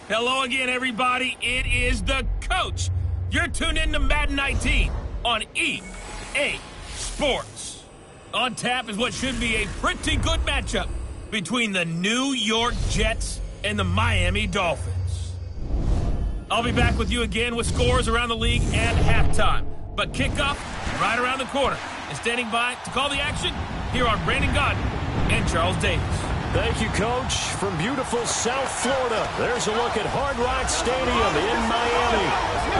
Hello again, everybody. It is the coach. You're tuned in to Madden 19 on EA Sports. On tap is what should be a pretty good matchup between the New York Jets and the Miami Dolphins. I'll be back with you again with scores around the league at halftime. But kickoff right around the corner. And standing by to call the action, here are Brandon Godden and Charles Davis. Thank you, Coach. From beautiful South Florida, there's a look at Hard Rock Stadium in Miami.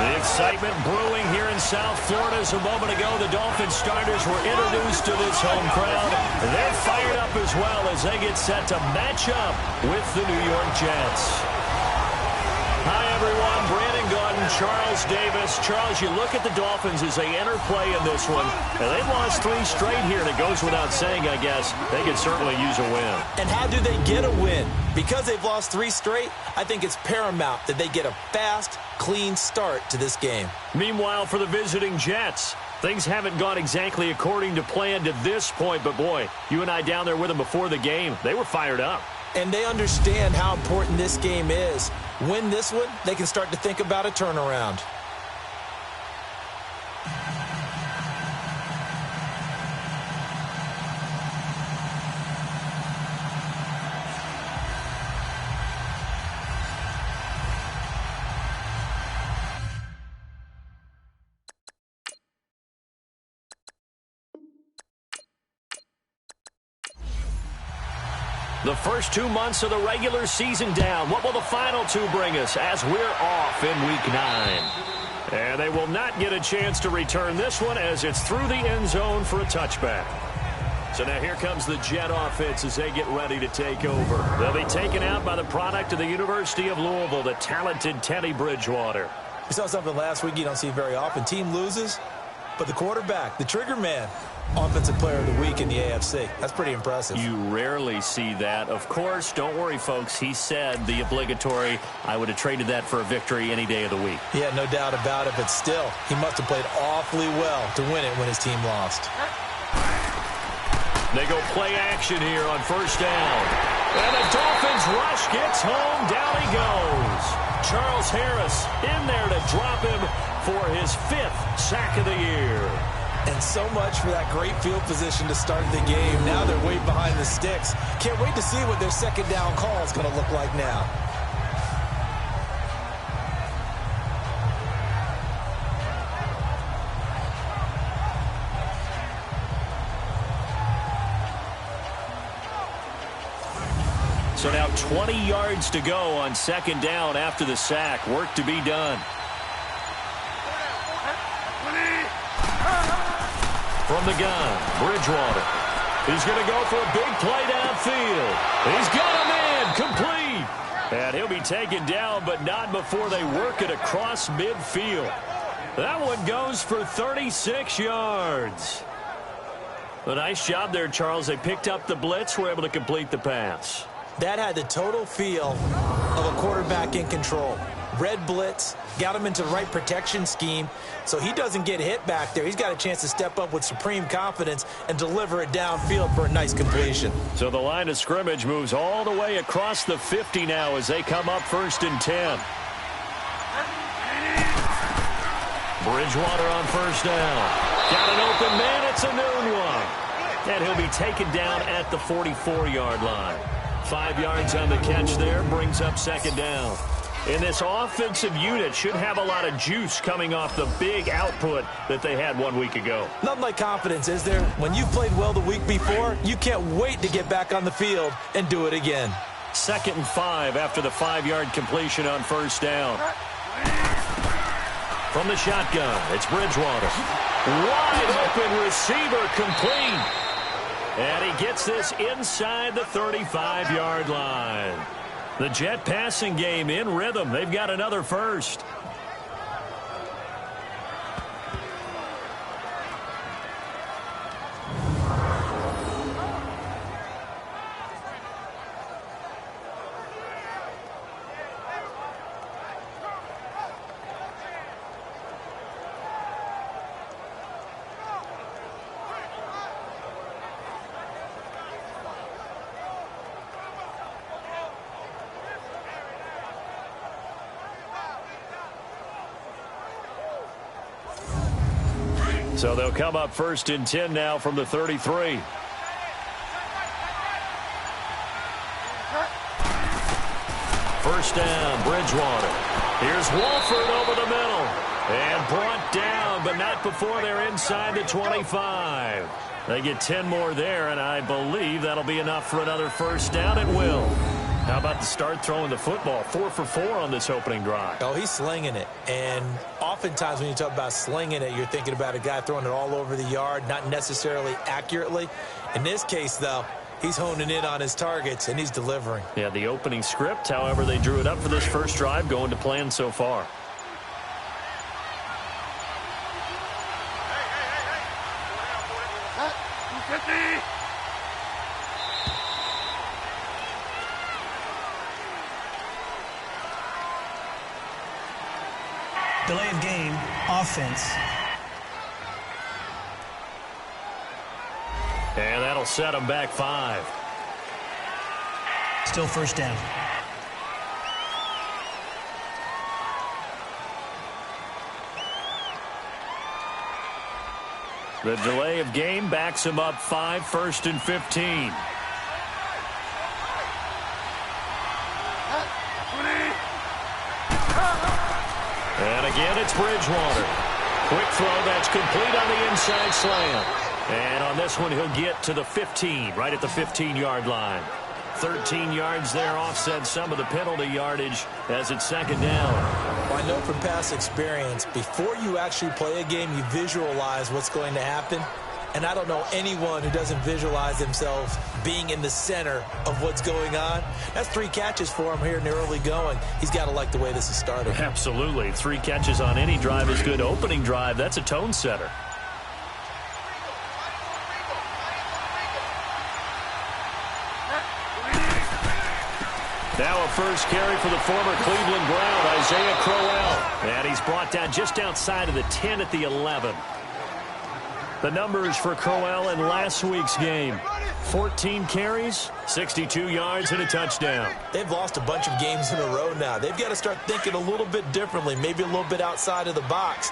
The excitement brewing here in South Florida. As a moment ago, the Dolphins starters were introduced to this home crowd. They're fired up as well as they get set to match up with the New York Jets. Hi, everyone. Brandon Godden, Charles Davis. Charles, you look at the Dolphins as they enter play in this one, and they've lost 3 straight here, and it goes without saying, I guess, they could certainly use a win. And how do they get a win? Because they've lost 3 straight, I think it's paramount that they get a fast, clean start to this game. Meanwhile, for the visiting Jets, things haven't gone exactly according to plan to this point, but boy, you and I down there with them before the game, they were fired up. And they understand how important this game is. Win this one, they can start to think about a turnaround. The first 2 months of the regular season down. What will the final 2 bring us as we're off in Week 9? And they will not get a chance to return this one as it's through the end zone for a touchback. So now here comes the Jet offense as they get ready to take over. They'll be taken out by the product of the University of Louisville, the talented Teddy Bridgewater. We saw something last week you don't see very often. Team loses, but the quarterback, the trigger man, Offensive Player of the Week in the AFC. That's pretty impressive. You rarely see that. Of course, don't worry, folks. He said the obligatory, I would have traded that for a victory any day of the week. Yeah, no doubt about it, but still, he must have played awfully well to win it when his team lost. They go play action here on first down. And the Dolphins rush gets home. Down he goes. Charles Harris in there to drop him for his 5th sack of the year. And so much for that great field position to start the game. Now they're way behind the sticks. Can't wait to see what their second down call is going to look like now. So now 20 yards to go on second down after the sack. Work to be done. From the gun, Bridgewater. He's going to go for a big play downfield. He's got a man complete. And he'll be taken down, but not before they work it across midfield. That one goes for 36 yards. A nice job there, Charles. They picked up the blitz, were able to complete the pass. That had the total feel of a quarterback in control. Red blitz, got him into the right protection scheme, so he doesn't get hit back there. He's got a chance to step up with supreme confidence and deliver it downfield for a nice completion. So the line of scrimmage moves all the way across the 50 now as they come up 1st and 10. Bridgewater on first down. Got an open man. It's a noon one. And he'll be taken down at the 44-yard line. 5 yards on the catch there, brings up second down. And this offensive unit should have a lot of juice coming off the big output that they had 1 week ago. Nothing like confidence, is there? When you've played well the week before, you can't wait to get back on the field and do it again. 2nd and 5 after the 5-yard completion on first down. From the shotgun, it's Bridgewater. Wide open receiver complete. And he gets this inside the 35-yard line. The Jet passing game in rhythm. They've got another first. So they'll come up 1st and 10 now from the 33. First down, Bridgewater. Here's Wolford over the middle. And brought down, but not before they're inside the 25. They get 10 more there, and I believe that'll be enough for another first down. It will. How about the start throwing the football? 4 for 4 on this opening drive. Oh, he's slinging it. And oftentimes when you talk about slinging it, you're thinking about a guy throwing it all over the yard, not necessarily accurately. In this case, though, he's honing in on his targets, and he's delivering. Yeah, the opening script, however, they drew it up for this first drive, going to plan so far. Delay of game, offense. And that'll set them back 5. Still first down. The delay of game backs him up 5, 1st and 15. And again, it's Bridgewater. Quick throw that's complete on the inside slant. And on this one, he'll get to the 15, right at the 15-yard line. 13 yards there, offset some of the penalty yardage as it's 2nd down. Well, I know from past experience, before you actually play a game, you visualize what's going to happen. And I don't know anyone who doesn't visualize themselves being in the center of what's going on. That's 3 catches for him here in the early going. He's got to like the way this is starting. Absolutely. 3 catches on any drive is good. Opening drive, that's a tone setter. Now a first carry for the former Cleveland Brown, Isaiah Crowell. And he's brought down just outside of the 10 at the 11. The numbers for Crowell in last week's game. 14 carries, 62 yards, and a touchdown. They've lost a bunch of games in a row now. They've got to start thinking a little bit differently, maybe a little bit outside of the box.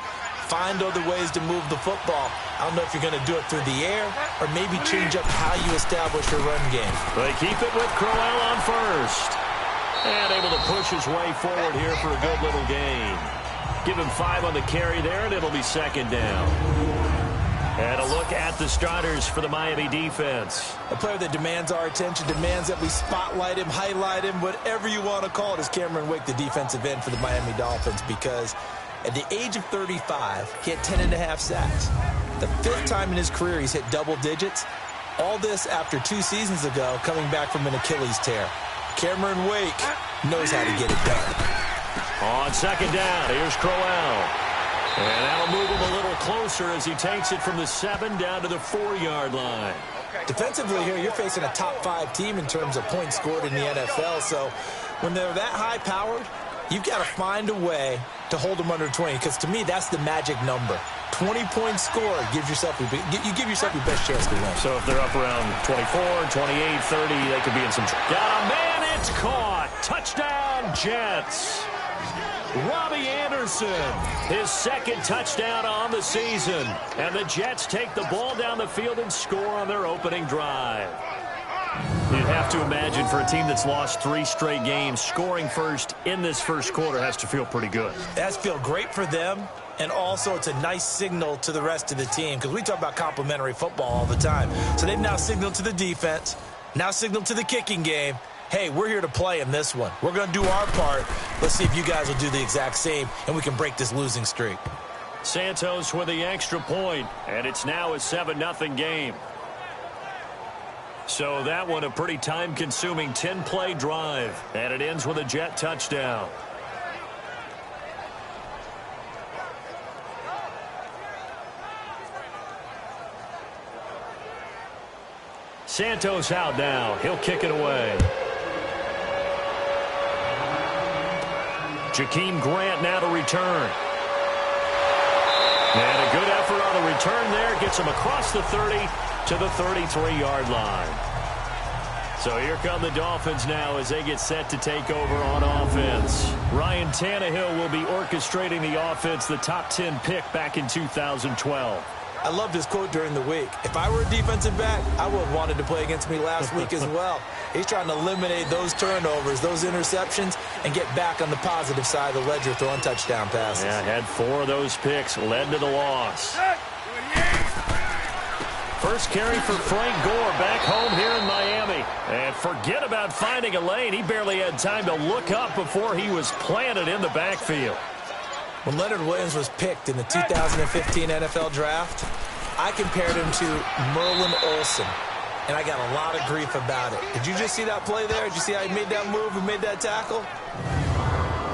Find other ways to move the football. I don't know if you're going to do it through the air or maybe change up how you establish your run game. They keep it with Crowell on first. And able to push his way forward here for a good little gain. Give him 5 on the carry there, and it'll be 2nd down. And a look at the starters for the Miami defense. A player that demands our attention, demands that we spotlight him, highlight him, whatever you want to call it, is Cameron Wake, the defensive end for the Miami Dolphins, because at the age of 35, he had 10.5 sacks. The 5th time in his career he's hit double digits. All this after 2 seasons ago, coming back from an Achilles tear. Cameron Wake knows how to get it done. On 2nd down, here's Crowell. And that'll move him a little closer as he takes it from the 7 down to the 4-yard line. Defensively here, you're facing a top 5 team in terms of points scored in the NFL. So when they're that high-powered, you've got to find a way to hold them under 20. Because to me, that's the magic number. 20 points scored gives yourself you give yourself your best chance to win. So if they're up around 24, 28, 30, they could be in some trouble. Got a man, it's caught. Touchdown, Jets. Robbie Anderson, his 2nd touchdown on the season. And the Jets take the ball down the field and score on their opening drive. You'd have to imagine for a team that's lost 3 straight games, scoring first in this first quarter has to feel pretty good. That's feel great for them, and also it's a nice signal to the rest of the team, because we talk about complimentary football all the time. So they've now signaled to the defense, now signaled to the kicking game, hey, we're here to play in this one. We're going to do our part. Let's see if you guys will do the exact same, and we can break this losing streak. Santos with the extra point, and it's now a 7-0 game. So that one a pretty time-consuming 10-play drive, and it ends with a Jet touchdown. Santos out now. He'll kick it away. Jakeem Grant now to return. And a good effort on the return there. Gets him across the 30 to the 33-yard line. So here come the Dolphins now as they get set to take over on offense. Ryan Tannehill will be orchestrating the offense, the top 10 pick back in 2012. I loved his quote during the week. If I were a defensive back, I would have wanted to play against me last week as well. He's trying to eliminate those turnovers, those interceptions, and get back on the positive side of the ledger throwing touchdown passes. Yeah, had 4 of those picks, led to the loss. First carry for Frank Gore back home here in Miami. And forget about finding a lane. He barely had time to look up before he was planted in the backfield. When Leonard Williams was picked in the 2015 NFL Draft, I compared him to Merlin Olsen, and I got a lot of grief about it. Did you just see that play there? Did you see how he made that move and made that tackle?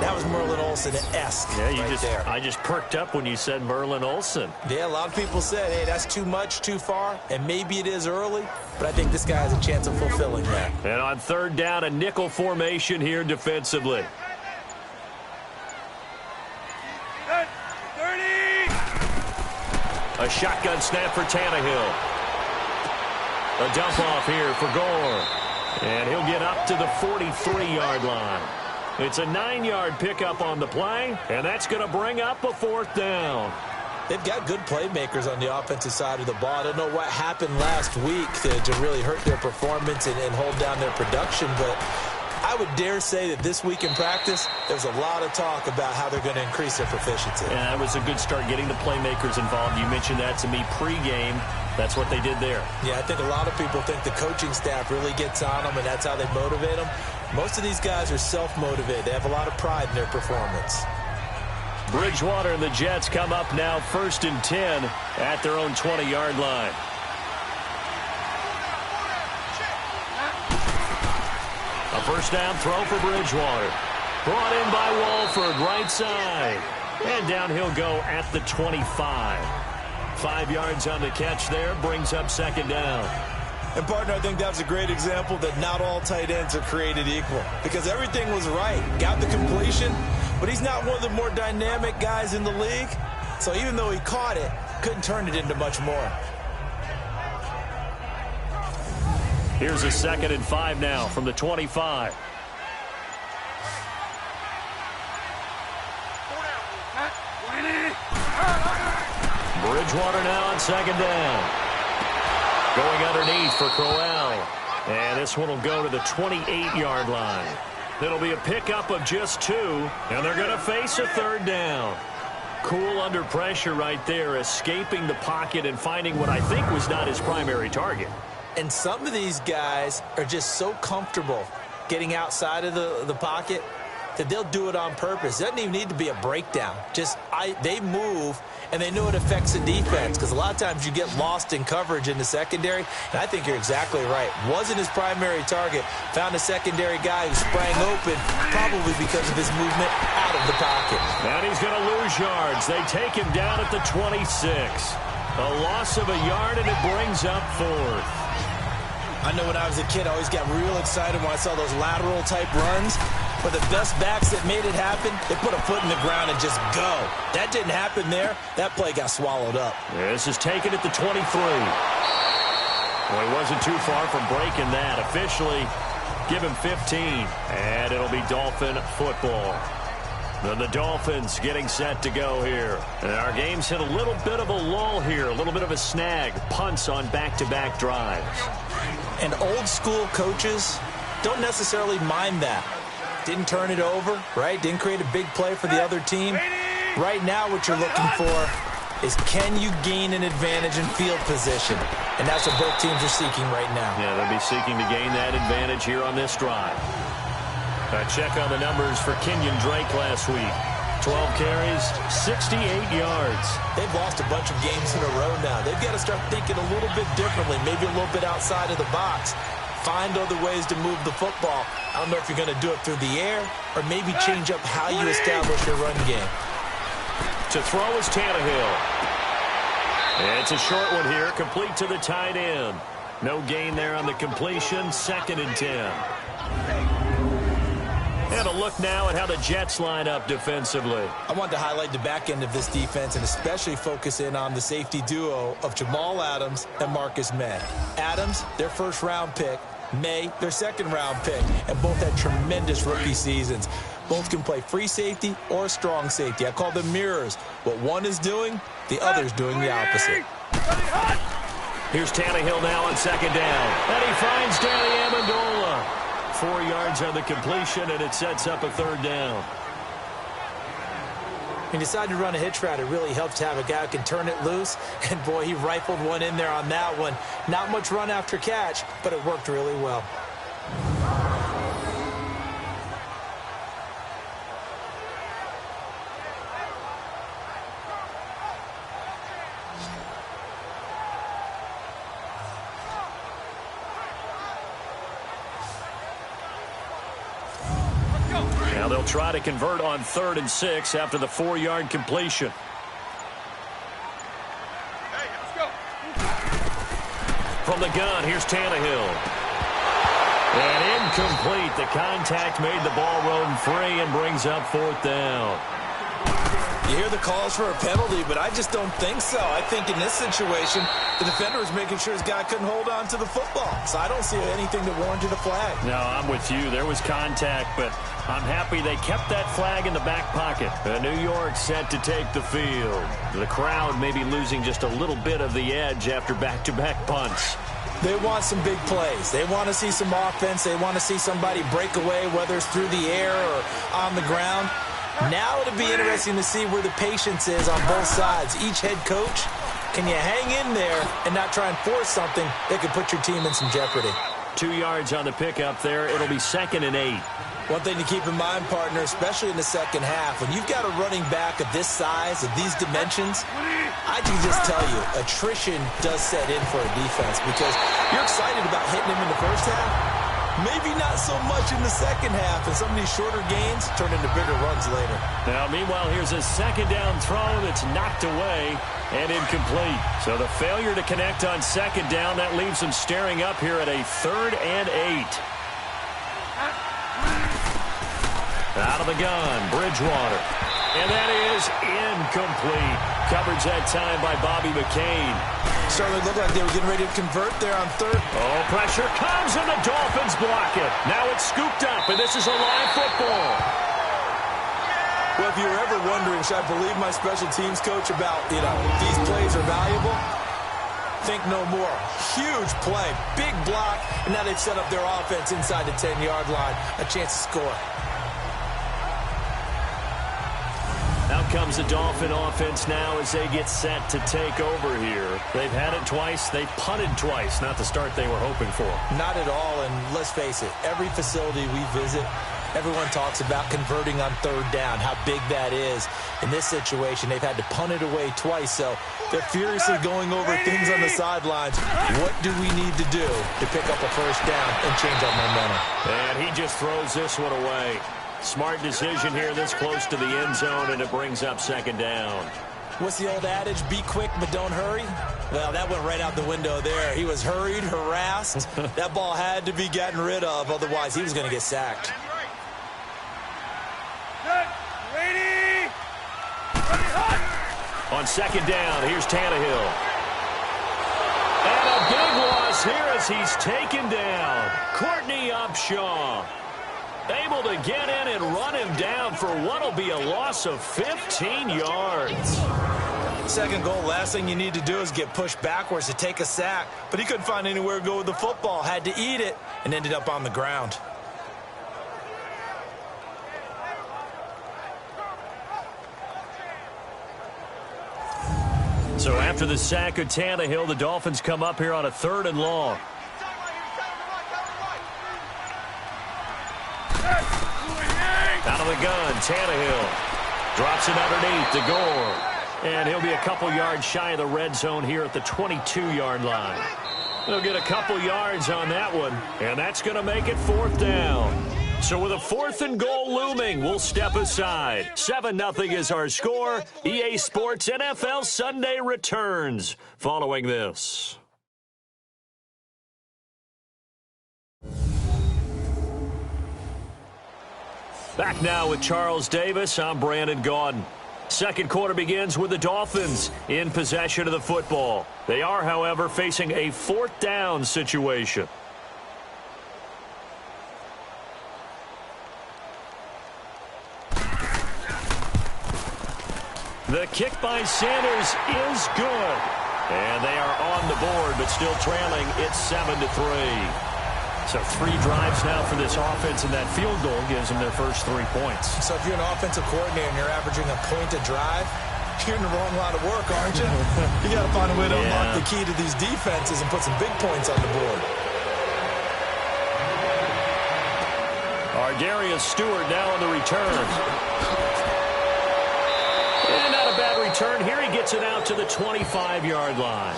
That was Merlin Olsen-esque there. I just perked up when you said Merlin Olsen. Yeah, a lot of people said, hey, that's too much, too far, and maybe it is early, but I think this guy has a chance of fulfilling that. And on third down, a nickel formation here defensively. A shotgun snap for Tannehill. A dump off here for Gore. And he'll get up to the 43-yard line. It's a 9-yard pickup on the play, and that's going to bring up a 4th down. They've got good playmakers on the offensive side of the ball. I don't know what happened last week to really hurt their performance and hold down their production, but I would dare say that this week in practice, there's a lot of talk about how they're going to increase their proficiency. Yeah, that was a good start getting the playmakers involved. You mentioned that to me pregame. That's what they did there. Yeah, I think a lot of people think the coaching staff really gets on them, and that's how they motivate them. Most of these guys are self-motivated. They have a lot of pride in their performance. Bridgewater and the Jets come up now 1st and 10 at their own 20-yard line. A first down throw for Bridgewater. Brought in by Walford, right side. And down he'll go at the 25. 5 yards on the catch there, brings up 2nd down. And, partner, I think that's a great example that not all tight ends are created equal. Because everything was right. Got the completion, but he's not one of the more dynamic guys in the league. So even though he caught it, couldn't turn it into much more. Here's a 2nd and 5 now from the 25. Bridgewater now on 2nd down. Going underneath for Crowell. And this one will go to the 28-yard line. It'll be a pickup of just 2, and they're going to face a 3rd down. Cool under pressure right there, escaping the pocket and finding what I think was not his primary target. And some of these guys are just so comfortable getting outside of the pocket that they'll do it on purpose. It doesn't even need to be a breakdown. They move, and they know it affects the defense, because a lot of times you get lost in coverage in the secondary, and I think you're exactly right. Wasn't his primary target. Found a secondary guy who sprang open, probably because of his movement out of the pocket. And he's going to lose yards. They take him down at the 26. A loss of a yard, and it brings up 4th. I know when I was a kid, I always got real excited when I saw those lateral-type runs. But the best backs that made it happen, they put a foot in the ground and just go. That didn't happen there. That play got swallowed up. This is taken at the 23. Well, he wasn't too far from breaking that. Officially, give him 15. And it'll be Dolphin football. And the Dolphins getting set to go here. And our game's hit a little bit of a lull here, a little bit of a snag. Punts on back-to-back drives. And old-school coaches don't necessarily mind that. Didn't turn it over, right? Didn't create a big play for the other team. Right now what you're looking for is, can you gain an advantage in field position? And that's what both teams are seeking right now. Yeah, they'll be seeking to gain that advantage here on this drive. A check on the numbers for Kenyon Drake last week. 12 carries, 68 yards. They've lost a bunch of games in a row now. They've got to start thinking a little bit differently, maybe a little bit outside of the box. Find other ways to move the football. I don't know if you're going to do it through the air or maybe change up how you establish your run game. To throw is Tannehill. It's a short one here, complete to the tight end. No gain there on the completion, 2nd and 10. And a look now at how the Jets line up defensively. I wanted to highlight the back end of this defense and especially focus in on the safety duo of Jamal Adams and Marcus May. Adams, their 1st-round pick. May, their 2nd-round pick. And both had tremendous rookie seasons. Both can play free safety or strong safety. I call them mirrors. What one is doing, the other's doing the opposite. Here's Tannehill now on second down. And he finds Danny Amendola. 4 yards on the completion, and it sets up a third down. He decided to run a hitch route. It really helps to have a guy who can turn it loose. And, boy, he rifled one in there on that one. Not much run after catch, but it worked really well. Now they'll try to convert on 3rd and 6 after the 4-yard completion. Hey, let's go. From the gun, here's Tannehill. And incomplete. The contact made the ball roam free and brings up 4th down. You hear the calls for a penalty, but I just don't think so. I think in this situation, the defender was making sure his guy couldn't hold on to the football. So I don't see anything that warranted a flag. No, I'm with you. There was contact, but I'm happy they kept that flag in the back pocket. New York set to take the field. The crowd may be losing just a little bit of the edge after back-to-back punts. They want some big plays. They want to see some offense. They want to see somebody break away, whether it's through the air or on the ground. Now it'll be interesting to see where the patience is on both sides. Each head coach, can you hang in there and not try and force something that could put your team in some jeopardy? 2 yards on the pickup there. It'll be 2nd and 8. One thing to keep in mind, partner, especially in the second half, when you've got a running back of this size, of these dimensions, I can just tell you, attrition does set in for a defense because you're excited about hitting him in the first half. Maybe not so much in the second half, and some of these shorter gains turn into bigger runs later. Now, meanwhile, here's a 2nd down throw that's knocked away and incomplete. So the failure to connect on 2nd down, that leaves them staring up here at a 3rd and 8. Out of the gun, Bridgewater. And that is incomplete. Coverage that time by Bobby McCain. Certainly looked like they were getting ready to convert there on 3rd. Oh, pressure comes, and the Dolphins block it. Now it's scooped up, and this is a live football. Well, if you were ever wondering, should I believe my special teams coach about, these plays are valuable? Think no more. Huge play, big block, and now they've set up their offense inside the 10-yard line. A chance to score. Out comes the Dolphin offense now as they get set to take over here. They've had it twice. They've punted twice. Not the start they were hoping for. Not at all, and let's face it, every facility we visit, everyone talks about converting on 3rd down, how big that is. In this situation, they've had to punt it away twice, so they're furiously going over things on the sidelines. What do we need to do to pick up a 1st down and change our momentum? And he just throws this one away. Smart decision here this close to the end zone, and it brings up 2nd down. What's the old adage? Be quick, but don't hurry? Well, that went right out the window there. He was hurried, harassed. That ball had to be gotten rid of, otherwise he was going to get sacked. Ready? On 2nd down, here's Tannehill. And a big loss here as he's taken down. Courtney Upshaw able to get in and run him down for what will be a loss of 15 yards. 2nd goal, last thing you need to do is get pushed backwards to take a sack. But he couldn't find anywhere to go with the football. Had to eat it and ended up on the ground. So after the sack of Tannehill, the Dolphins come up here on a 3rd and long. Out of the gun, Tannehill drops it underneath to Gore. And he'll be a couple yards shy of the red zone here at the 22-yard line. He'll get a couple yards on that one, and that's going to make it 4th down. So with a 4th and goal looming, we'll step aside. 7-0 is our score. EA Sports NFL Sunday returns following this. Back now with Charles Davis. I'm Brandon Gaudin. 2nd quarter begins with the Dolphins in possession of the football. They are, however, facing a 4th down situation. The kick by Sanders is good. And they are on the board, but still trailing. It's 7-3. So 3 drives now for this offense, and that field goal gives them their first 3 points. So if you're an offensive coordinator and you're averaging a point a drive, you're in the wrong line of work, aren't you? You got to find a way to unlock the key to these defenses and put some big points on the board. Darius Stewart now on the return. And not a bad return here. He gets it out to the 25-yard line.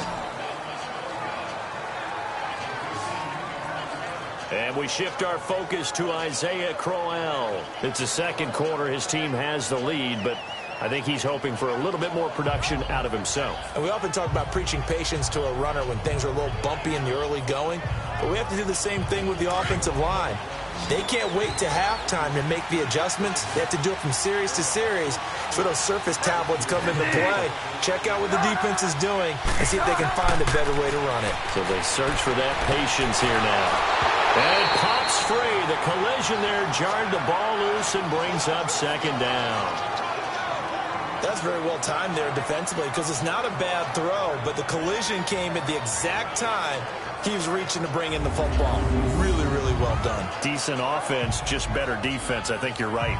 And we shift our focus to Isaiah Crowell. It's the second quarter. His team has the lead, but I think he's hoping for a little bit more production out of himself. And we often talk about preaching patience to a runner when things are a little bumpy in the early going, but we have to do the same thing with the offensive line. They can't wait to halftime to make the adjustments. They have to do it from series to series. So those surface tablets come into play. Check out what the defense is doing and see if they can find a better way to run it. So they search for that patience here now. And it pops free. The collision there jarred the ball loose and brings up second down. That's very well timed there defensively because it's not a bad throw, but the collision came at the exact time he was reaching to bring in the football. Really, really well done. Decent offense, just better defense. I think you're right.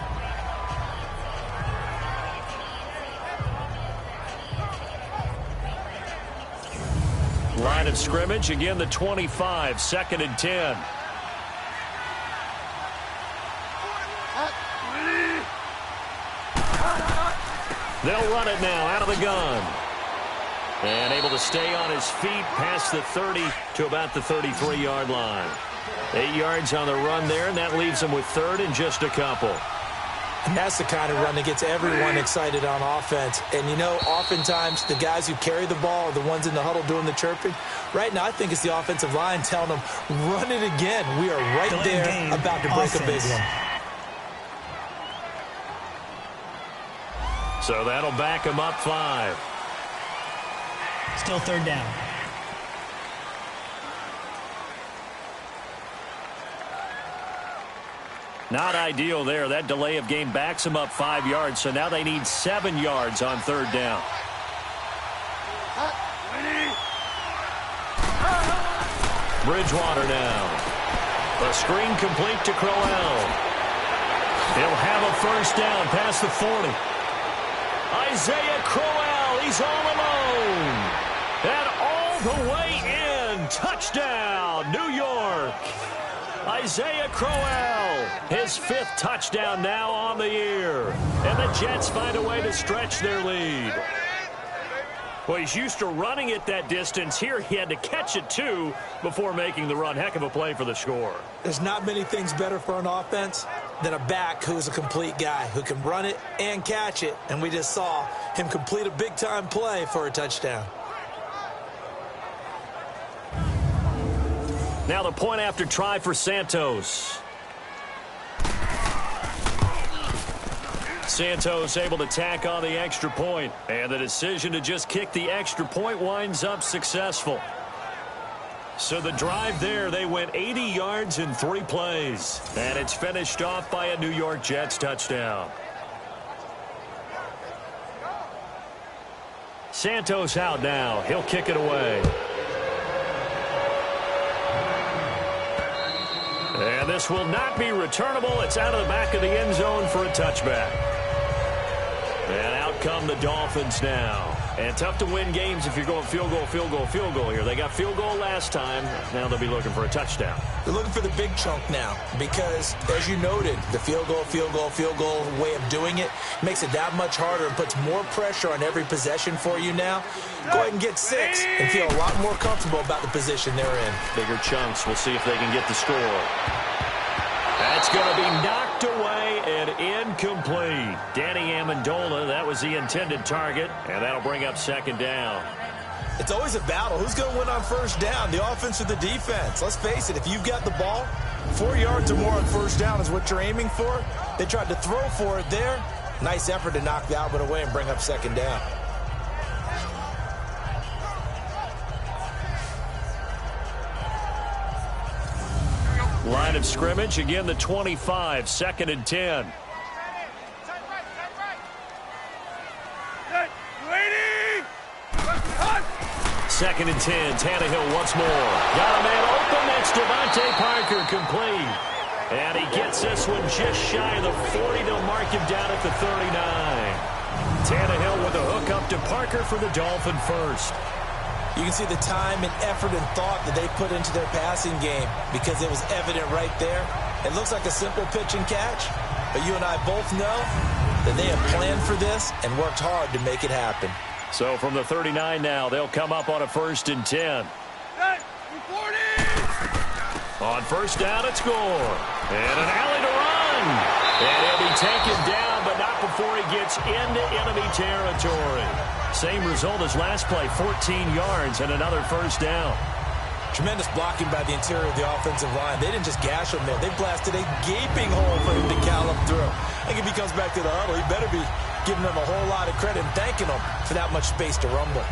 Line of scrimmage, again the 25, 2nd and 10. They'll run it now out of the gun. And able to stay on his feet past the 30 to about the 33-yard line. 8 yards on the run there, and that leaves them with 3rd and just a couple. And that's the kind of run that gets everyone excited on offense. And, you know, oftentimes the guys who carry the ball are the ones in the huddle doing the chirping. Right now, I think it's the offensive line telling them, run it again. We are right there about to break a big one. So that'll back him up 5. Still 3rd down. Not ideal there. That delay of game backs them up 5 yards. So now they need 7 yards on 3rd down. Bridgewater now. A screen complete to Crowell. He'll have a 1st down past the 40. Isaiah Crowell, he's all alone. And all the way in. Touchdown, New York. Isaiah Crowell, his 5th touchdown now on the year. And the Jets find a way to stretch their lead. Well, he's used to running it that distance. Here he had to catch it, too, before making the run. Heck of a play for the score. There's not many things better for an offense than a back who's a complete guy who can run it and catch it. And we just saw him complete a big-time play for a touchdown. Now the point after try for Santos. Santos able to tack on the extra point. And the decision to just kick the extra point winds up successful. So the drive there, they went 80 yards in 3 plays. And it's finished off by a New York Jets touchdown. Santos out now. He'll kick it away. And this will not be returnable. It's out of the back of the end zone for a touchback. And out come the Dolphins now. And tough to win games if you're going field goal, field goal, field goal here. They got field goal last time. Now they'll be looking for a touchdown. They're looking for the big chunk now because, as you noted, the field goal, field goal, field goal way of doing it makes it that much harder and puts more pressure on every possession for you now. Go ahead and get 6 and feel a lot more comfortable about the position they're in. Bigger chunks. We'll see if they can get the score. That's going to be knocked away and incomplete. Danny Amendola, that was the intended target, and that'll bring up 2nd down. It's always a battle. Who's going to win on 1st down, the offense or the defense? Let's face it, if you've got the ball, 4 yards or more on 1st down is what you're aiming for. They tried to throw for it there. Nice effort to knock that one away and bring up 2nd down. Line of scrimmage, again the 25, 2nd and 10. 2nd and 10. Tannehill once more. Got a man open. That's Devontae Parker, complete. And he gets this one just shy of the 40. They'll mark him down at the 39. Tannehill with a hook up to Parker for the Dolphin first. You can see the time and effort and thought that they put into their passing game because it was evident right there. It looks like a simple pitch and catch, but you and I both know that they have planned for this and worked hard to make it happen. So from the 39 now, they'll come up on a 1st and 10. On 1st down, it's Gore. And an alley to run. And he'll be taken down, but not before he gets into enemy territory. Same result as last play, 14 yards and another 1st down. Tremendous blocking by the interior of the offensive line. They didn't just gash him there. They blasted a gaping hole for him to gallop through. I think if he comes back to the huddle, he better be giving them a whole lot of credit and thanking them for that much space to rumble.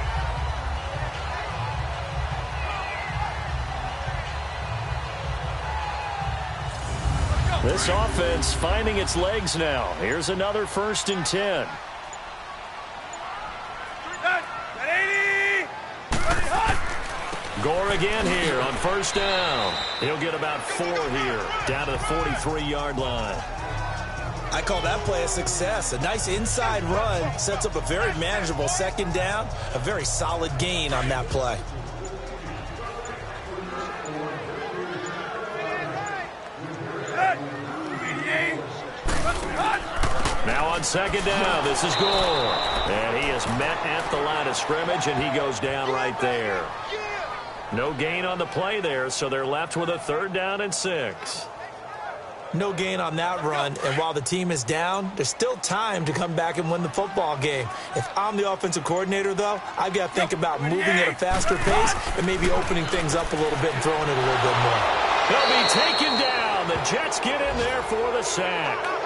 This offense finding its legs now. Here's another 1st and 10. Gore again here on 1st down. He'll get about 4 here, down to the 43-yard line. I call that play a success. A nice inside run sets up a very manageable 2nd down, a very solid gain on that play. Now on 2nd down, this is Gore. And he is met at the line of scrimmage, and he goes down right there. No gain on the play there, so they're left with a 3rd down and 6. No gain on that run, and while the team is down, there's still time to come back and win the football game. If I'm the offensive coordinator, though, I've got to think about moving at a faster pace and maybe opening things up a little bit and throwing it a little bit more. He'll be taken down. The Jets get in there for the sack.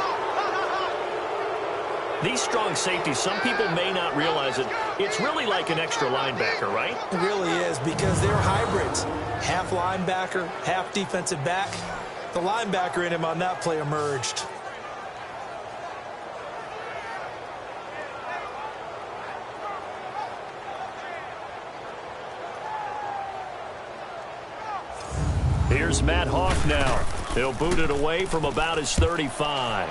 These strong safeties, some people may not realize it. It's really like an extra linebacker, right? It really is, because they're hybrids. Half linebacker, half defensive back. The linebacker in him on that play emerged. Here's Matt Hoff now. He'll boot it away from about his 35.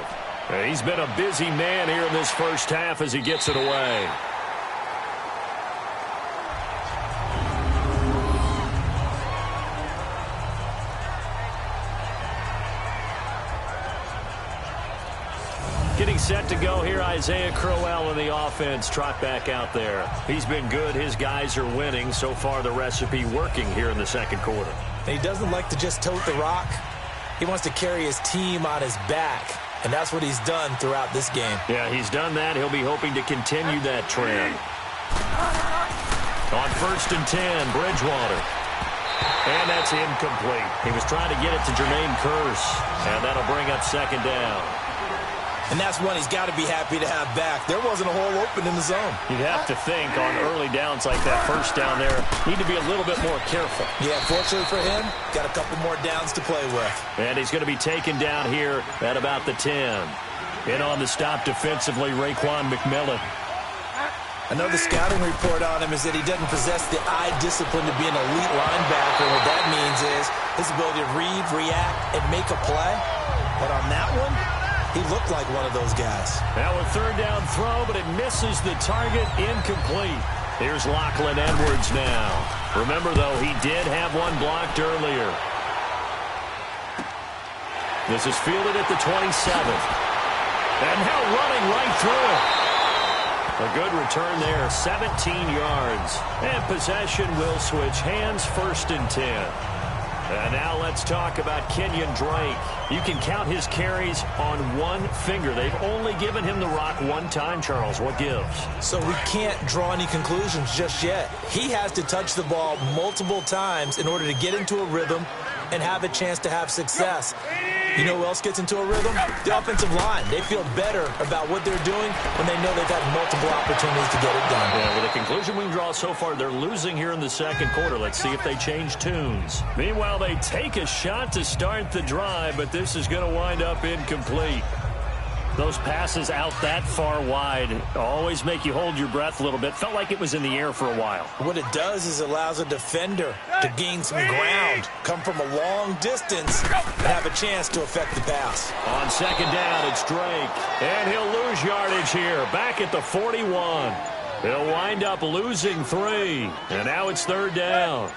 He's been a busy man here in this 1st half as he gets it away. Getting set to go here, Isaiah Crowell in the offense. Trot back out there. He's been good. His guys are winning. So far, the recipe working here in the 2nd quarter. And he doesn't like to just tote the rock. He wants to carry his team on his back. And that's what he's done throughout this game. Yeah, he's done that. He'll be hoping to continue that trend. On 1st and 10, Bridgewater. And that's incomplete. He was trying to get it to Jermaine Kearse. And that'll bring up 2nd down. And that's one he's got to be happy to have back. There wasn't a hole open in the zone. You'd have to think on early downs like that 1st down there, need to be a little bit more careful. Yeah, fortunately for him, got a couple more downs to play with. And he's going to be taken down here at about the 10. In on the stop defensively, Raekwon McMillan. I know the scouting report on him is that he doesn't possess the eye discipline to be an elite linebacker. What that means is his ability to read, react, and make a play. But on that one, he looked like one of those guys. Now a 3rd down throw, but it misses the target, incomplete. Here's Lachlan Edwards now. Remember, though, he did have one blocked earlier. This is fielded at the 27th. And now running right through it. A good return there, 17 yards. And possession will switch hands, 1st and 10. And now let's talk about Kenyon Drake. You can count his carries on one finger. They've only given him the rock one time, Charles. What gives? So we can't draw any conclusions just yet. He has to touch the ball multiple times in order to get into a rhythm and have a chance to have success. You know who else gets into a rhythm? The offensive line. They feel better about what they're doing when they know they've had multiple opportunities to get it done. Yeah, well, the conclusion we can draw so far, they're losing here in the 2nd quarter. Let's see if they change tunes. Meanwhile, they take a shot to start the drive, but this is going to wind up incomplete. Those passes out that far wide always make you hold your breath a little bit. Felt like it was in the air for a while. What it does is allows a defender to gain some ground, come from a long distance, and have a chance to affect the pass. On second down, it's Drake. And he'll lose yardage here, back at the 41. He'll wind up losing 3. And now it's third down.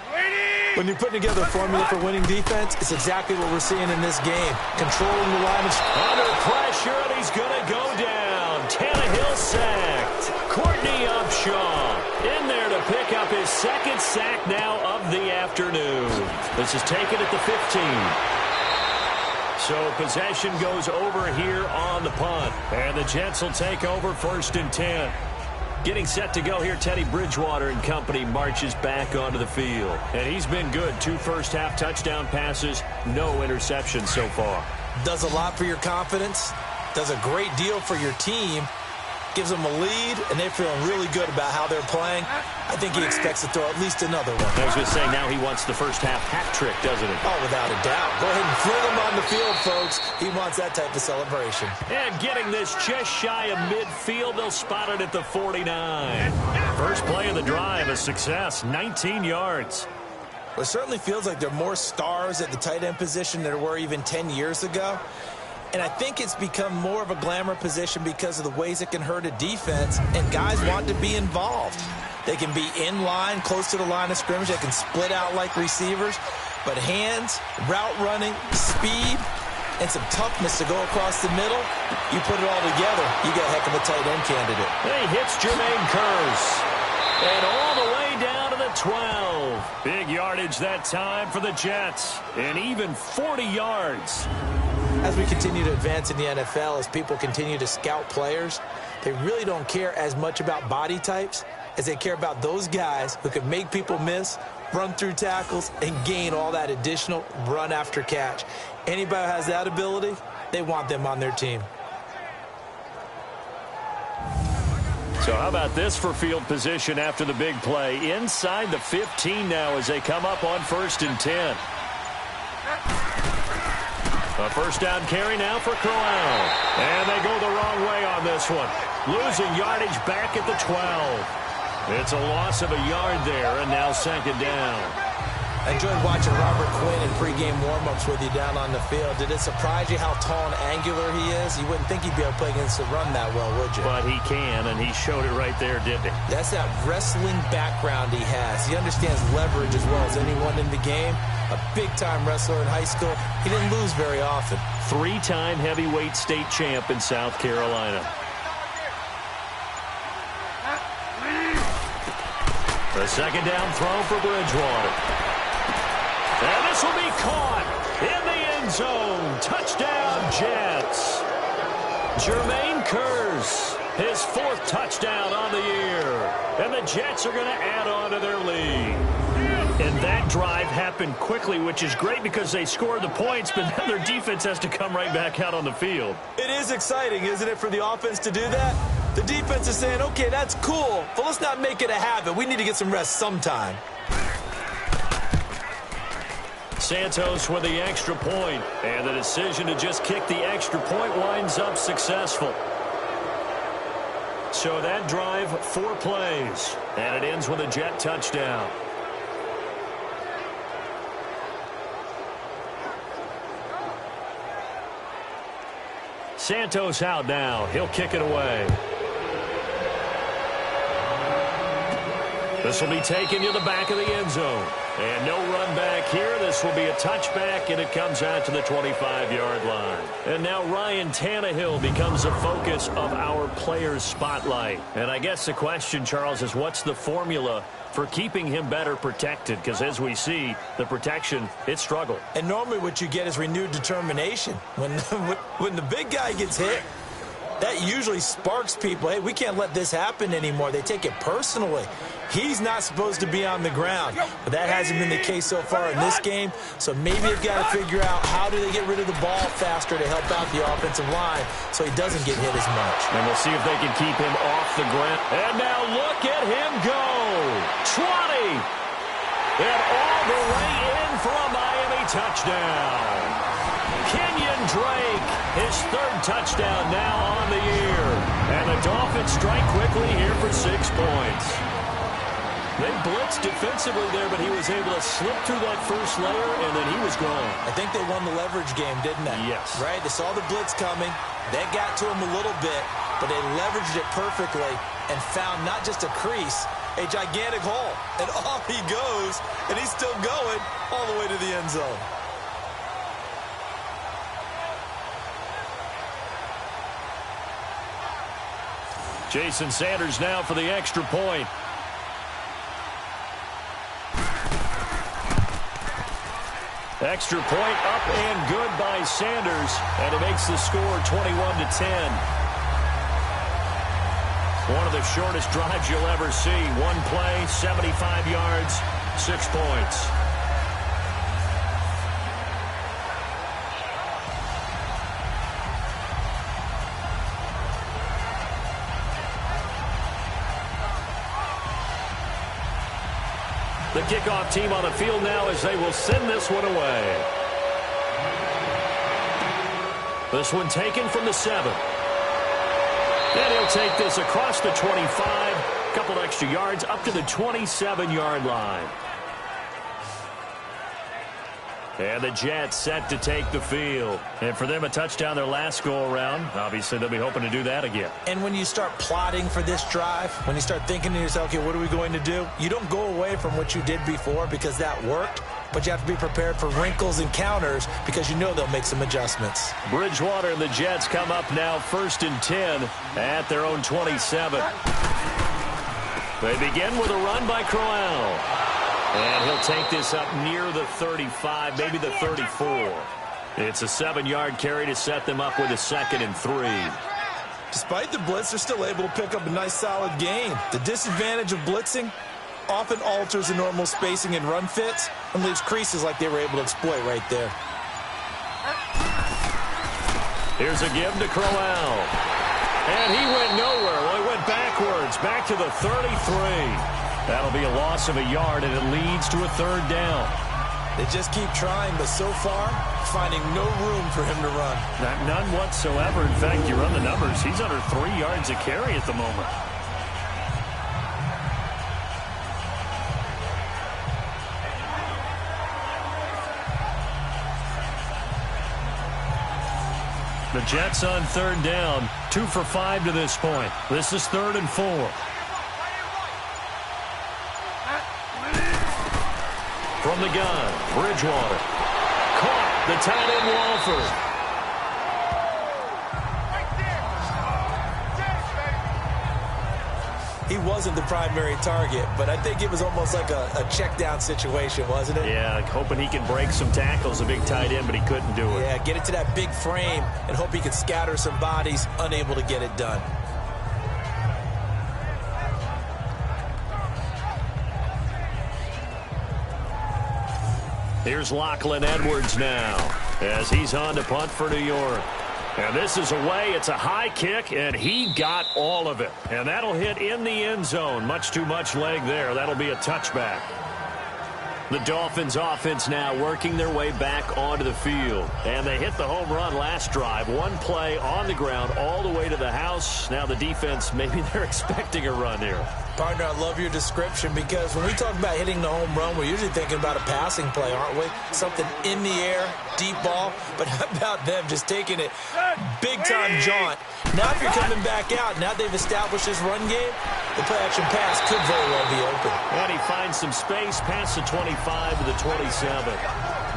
When you're putting together a formula for winning defense, it's exactly what we're seeing in this game. Controlling the line of... Under pressure, and he's going to go down. Tannehill sacked. Courtney Upshaw in there to pick up his second sack now of the afternoon. This is taken at the 15. So possession goes over here on the punt. And the Jets will take over 1st and 10. Getting set to go here, Teddy Bridgewater and company marches back onto the field. And he's been good. 2 first-half touchdown passes, no interceptions so far. Does a lot for your confidence, does a great deal for your team, gives them a lead, and they're feeling really good about how they're playing. I think he expects to throw at least another one. I was going to say, now he wants the first-half hat trick, doesn't he? Oh, without a doubt. Go ahead and fling him on the field, folks. He wants that type of celebration. And getting this just shy of midfield, they'll spot it at the 49. First play of the drive, a success, 19 yards. Well, it certainly feels like there are more stars at the tight end position than there were even 10 years ago. And I think it's become more of a glamour position because of the ways it can hurt a defense, and guys want to be involved. They can be in line, close to the line of scrimmage. They can split out like receivers. But hands, route running, speed, and some toughness to go across the middle, you put it all together, you got a heck of a tight end candidate. He hits Jermaine Kearse. And all the way down to the 12. Big yardage that time for the Jets. And even 40 yards. As we continue to advance in the NFL, as people continue to scout players, they really don't care as much about body types as they care about those guys who can make people miss, run through tackles, and gain all that additional run after catch. Anybody who has that ability, they want them on their team. So how about this for field position after the big play? Inside the 15 now as they come up on 1st and 10. A first down carry now for Crowell. And they go the wrong way on this one. Losing yardage back at the 12. It's a loss of a yard there, and now second down. I enjoyed watching Robert Quinn in pregame warm-ups with you down on the field. Did it surprise you how tall and angular he is? You wouldn't think he'd be able to play against the run that well, would you? But he can, and he showed it right there, didn't he? That's that wrestling background he has. He understands leverage as well as anyone in the game. A big-time wrestler in high school. He didn't lose very often. 3-time heavyweight state champ in South Carolina. The second down throw for Bridgewater. And this will be caught in the end zone. Touchdown, Jets. Jermaine Kearse, his 4th touchdown on the year. And the Jets are going to add on to their lead. And that drive happened quickly, which is great because they scored the points, but now their defense has to come right back out on the field. It is exciting, isn't it, for the offense to do that? The defense is saying, okay, that's cool, but let's not make it a habit. We need to get some rest sometime. Santos with the extra point, and the decision to just kick the extra point winds up successful. So that drive, 4 plays, and it ends with a Jet touchdown. Santos out now. He'll kick it away. This will be taken to the back of the end zone. And no run back here. This will be a touchback, and it comes out to the 25-yard line. And now Ryan Tannehill becomes the focus of our players' spotlight. And I guess the question, Charles, is what's the formula for keeping him better protected? Because as we see, the protection, it struggled. And normally what you get is renewed determination. When the big guy gets hit, that usually sparks people. Hey, we can't let this happen anymore. They take it personally. He's not supposed to be on the ground. But that hasn't been the case so far in this game. So maybe they've got to figure out how do they get rid of the ball faster to help out the offensive line so he doesn't get hit as much. And we'll see if they can keep him off the ground. And now look at him go. 20. And all the way in for a Miami touchdown. Kenyon Drake his third touchdown now on the year. And the Dolphins strike quickly here for 6 points. They blitzed defensively there, but he was able to slip through that first layer, and then he was gone. I think they won the leverage game, didn't they? Yes. Right? They saw the blitz coming. They got to him a little bit, but they leveraged it perfectly and found not just a crease, a gigantic hole. And off he goes, and he's still going all the way to the end zone. Jason Sanders now for the extra point. Extra point up and good by Sanders, and it makes the score 21-10. One of the shortest drives you'll ever see. One play, 75 yards, 6 points. The kickoff team on the field now as they will send this one away. This one taken from the 7. And he'll take this across the 25. A couple extra yards up to the 27-yard line. And the Jets set to take the field. And for them, a touchdown their last go-around. Obviously, they'll be hoping to do that again. And when you start plotting for this drive, when you start thinking to yourself, okay, what are we going to do? You don't go away from what you did before because that worked, but you have to be prepared for wrinkles and counters because you know they'll make some adjustments. Bridgewater and the Jets come up now 1st and 10 at their own 27. They begin with a run by Crowell. And he'll take this up near the 35, maybe the 34. It's a 7-yard carry to set them up with a 2nd and 3. Despite the blitz, they're still able to pick up a nice solid gain. The disadvantage of blitzing often alters the normal spacing and run fits and leaves creases like they were able to exploit right there. Here's a give to Crowell. And he went nowhere. Well, he went backwards, back to the 33. That'll be a loss of a yard, and it leads to a 3rd down. They just keep trying, but so far, finding no room for him to run. None whatsoever. In fact, you run the numbers. He's under 3 yards a carry at the moment. The Jets on 3rd down, 2 for 5 to this point. This is 3rd and 4. From the gun, Bridgewater. Caught the tight end, Walford. He wasn't the primary target, but I think it was almost like a check down situation, wasn't it? Yeah, hoping he can break some tackles, a big tight end, but he couldn't do it. Yeah, get it to that big frame and hope he could scatter some bodies, unable to get it done. Here's Lachlan Edwards now as he's on to punt for New York. And this is away. It's a high kick, and he got all of it. And that'll hit in the end zone. Much too much leg there. That'll be a touchback. The Dolphins offense now working their way back onto the field. And they hit the home run last drive. One play on the ground all the way to the house. Now the defense, maybe they're expecting a run here. Partner, I love your description because when we talk about hitting the home run, we're usually thinking about a passing play, aren't we? Something in the air, deep ball. But how about them just taking it big-time jaunt? Now if you're coming back out, now they've established this run game, the play-action pass could very well be open. And he finds some space past the 25 to the 27.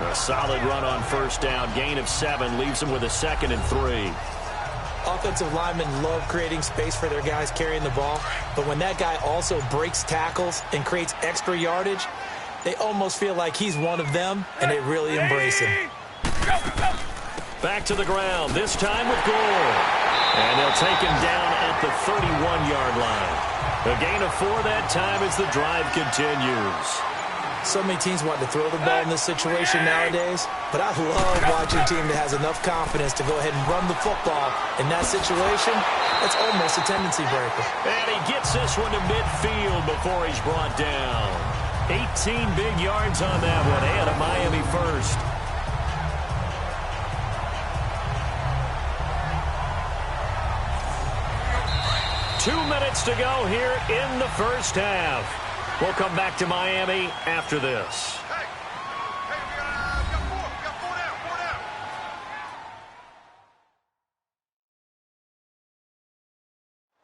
A solid run on 1st down. Gain of 7 leaves him with a 2nd and 3. Offensive linemen love creating space for their guys carrying the ball, but when that guy also breaks tackles and creates extra yardage, they almost feel like he's one of them, and they really embrace him. Back to the ground, this time with Gore. And they'll take him down at the 31-yard line. A gain of 4 that time as the drive continues. So many teams want to throw the ball in this situation nowadays, but I love watching a team that has enough confidence to go ahead and run the football. In that situation, that's almost a tendency breaker. And he gets this one to midfield before he's brought down. 18 big yards on that one, and a Miami first. 2 minutes to go here in the first half. We'll come back to Miami after this. We got four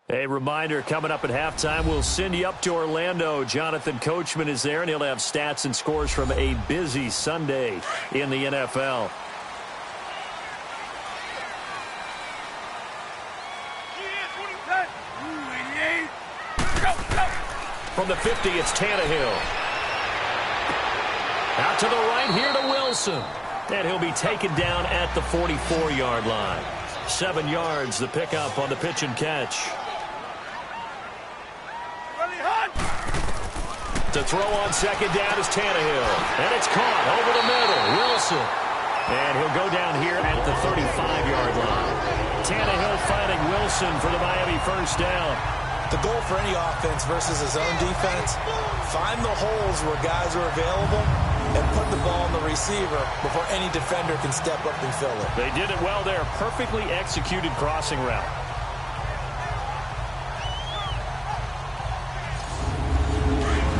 down. A reminder, coming up at halftime, we'll send you up to Orlando. Jonathan Coachman is there, and he'll have stats and scores from a busy Sunday in the NFL. From the 50, it's Tannehill. Out to the right here to Wilson. And he'll be taken down at the 44-yard line. 7 yards, the pickup on the pitch and catch. To throw on second down is Tannehill. And it's caught over the middle. Wilson. And he'll go down here at the 35-yard line. Tannehill fighting Wilson for the Miami first down. The goal for any offense versus his own defense, find the holes where guys are available and put the ball on the receiver before any defender can step up and fill it. They did it well there. Perfectly executed crossing route.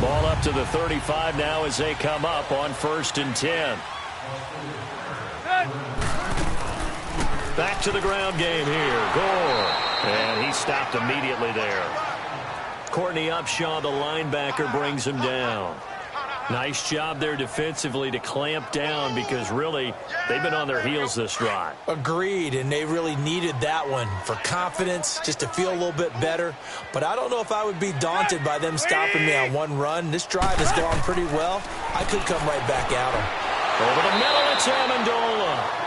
Ball up to the 35 now as they come up on 1st and 10. Back to the ground game here. Gore. And he stopped immediately there. Courtney Upshaw, the linebacker, brings him down. Nice job there defensively to clamp down because really they've been on their heels this drive. Agreed, and they really needed that one for confidence, just to feel a little bit better. But I don't know if I would be daunted by them stopping me on one run. This drive has gone pretty well. I could come right back at them. Over the middle, it's Amendola.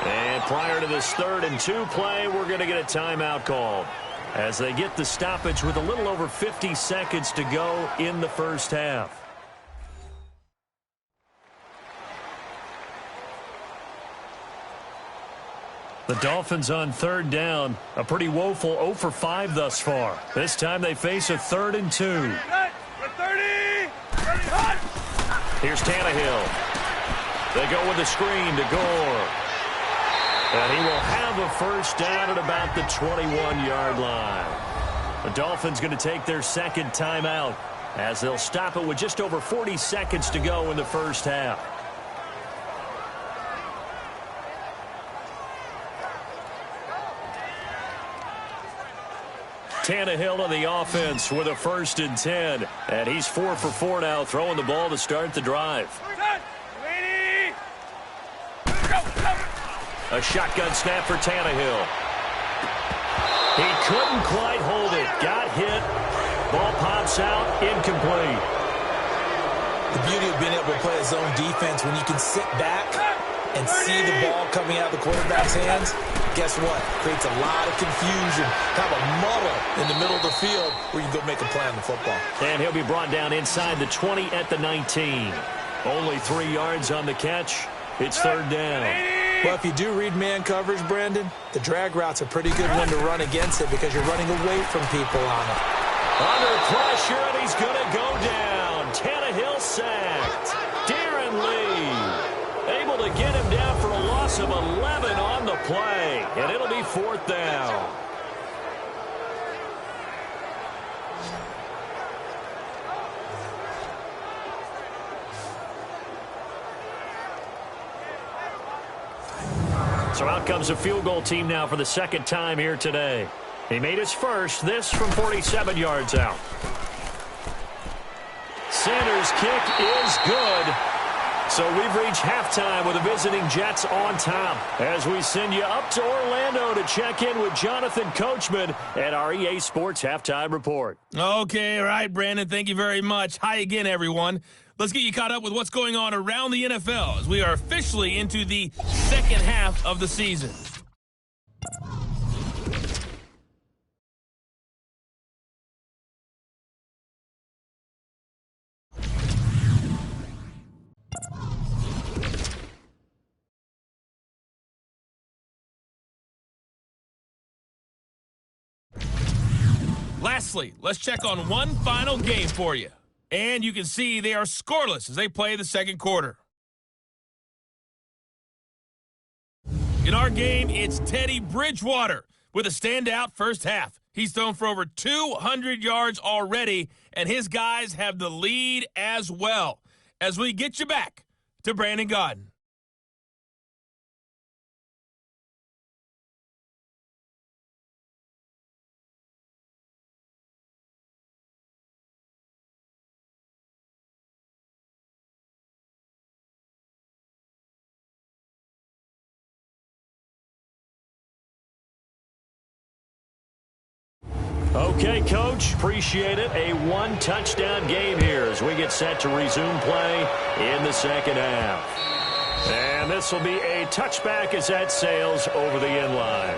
And prior to this 3rd and 2 play, we're going to get a timeout called as they get the stoppage with a little over 50 seconds to go in the first half. The Dolphins on 3rd down, a pretty woeful 0 for 5 thus far. This time they face a 3rd and 2. Here's Tannehill. They go with the screen to Gore. And he will have a first down at about the 21-yard line. The Dolphins going to take their 2nd timeout as they'll stop it with just over 40 seconds to go in the first half. Tannehill on the offense with a 1st and 10. And he's 4 for 4 now, throwing the ball to start the drive. A shotgun snap for Tannehill. He couldn't quite hold it. Got hit. Ball pops out. Incomplete. The beauty of being able to play a zone defense when you can sit back and see the ball coming out of the quarterback's hands, guess what? Creates a lot of confusion. Have a muddle in the middle of the field where you can go make a play on the football. And he'll be brought down inside the 20 at the 19. Only 3 yards on the catch. It's 3rd down. Well, if you do read man coverage, Brandon, the drag route's a pretty good one to run against it because you're running away from people on it. Under pressure, and he's going to go down. Tannehill sacked. Darren Lee able to get him down for a loss of 11 on the play, and it'll be 4th down. So out comes a field goal team now for the 2nd time here today. He made his first, this from 47 yards out. Sanders' kick is good. So we've reached halftime with the visiting Jets on top as we send you up to Orlando to check in with Jonathan Coachman at our EA Sports Halftime Report. Okay, all right, Brandon, thank you very much. Hi again, everyone. Let's get you caught up with what's going on around the NFL as we are officially into the 2nd half of the season. Lastly, let's check on one final game for you. And you can see they are scoreless as they play the 2nd quarter. In our game, it's Teddy Bridgewater with a standout first half. He's thrown for over 200 yards already, and his guys have the lead as well. As we get you back to Brandon Gaudin. Okay, Coach, appreciate it. A one-touchdown game here as we get set to resume play in the second half. And this will be a touchback as that sails over the end line.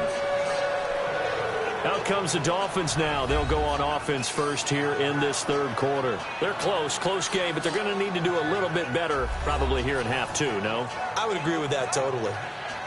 Out comes the Dolphins now. They'll go on offense first here in this third quarter. They're close game, but they're going to need to do a little bit better probably here in half two, no? I would agree with that totally.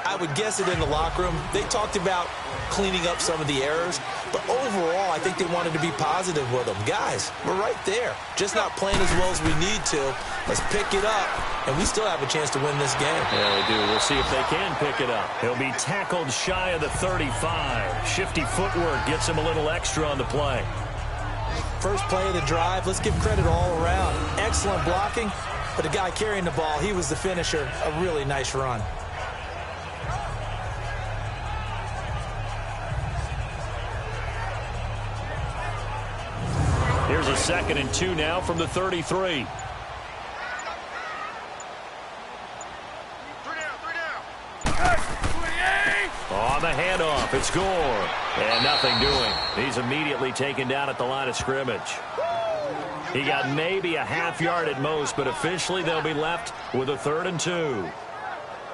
I would guess it in the locker room. They talked about cleaning up some of the errors, but overall, I think they wanted to be positive with them. Guys, we're right there. Just not playing as well as we need to. Let's pick it up, and we still have a chance to win this game. Yeah, we do. We'll see if they can pick it up. He'll be tackled shy of the 35. Shifty footwork gets him a little extra on the play. First play of the drive. Let's give credit all around. Excellent blocking, but the guy carrying the ball, he was the finisher. A really nice run. Here's a 2nd and 2 now from the 33. Three down. On the handoff, it's Gore. And nothing doing. He's immediately taken down at the line of scrimmage. He got maybe a half yard at most, but officially they'll be left with a 3rd and 2.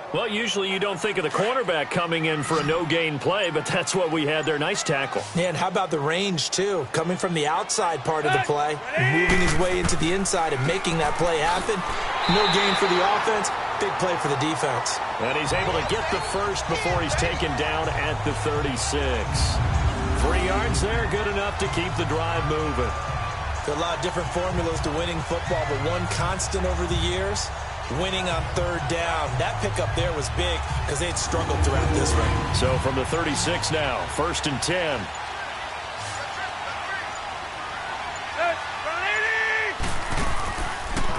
Well, usually you don't think of the cornerback coming in for a no-gain play, but that's what we had there. Nice tackle. Yeah, and how about the range, too? Coming from the outside part of the play, moving his way into the inside and making that play happen. No gain for the offense, big play for the defense. And he's able to get the first before he's taken down at the 36. 3 yards there, good enough to keep the drive moving. There are a lot of different formulas to winning football, but one constant over the years, winning on 3rd down. That pickup there was big because they'd struggled throughout this one. So from the 36 now, 1st and 10.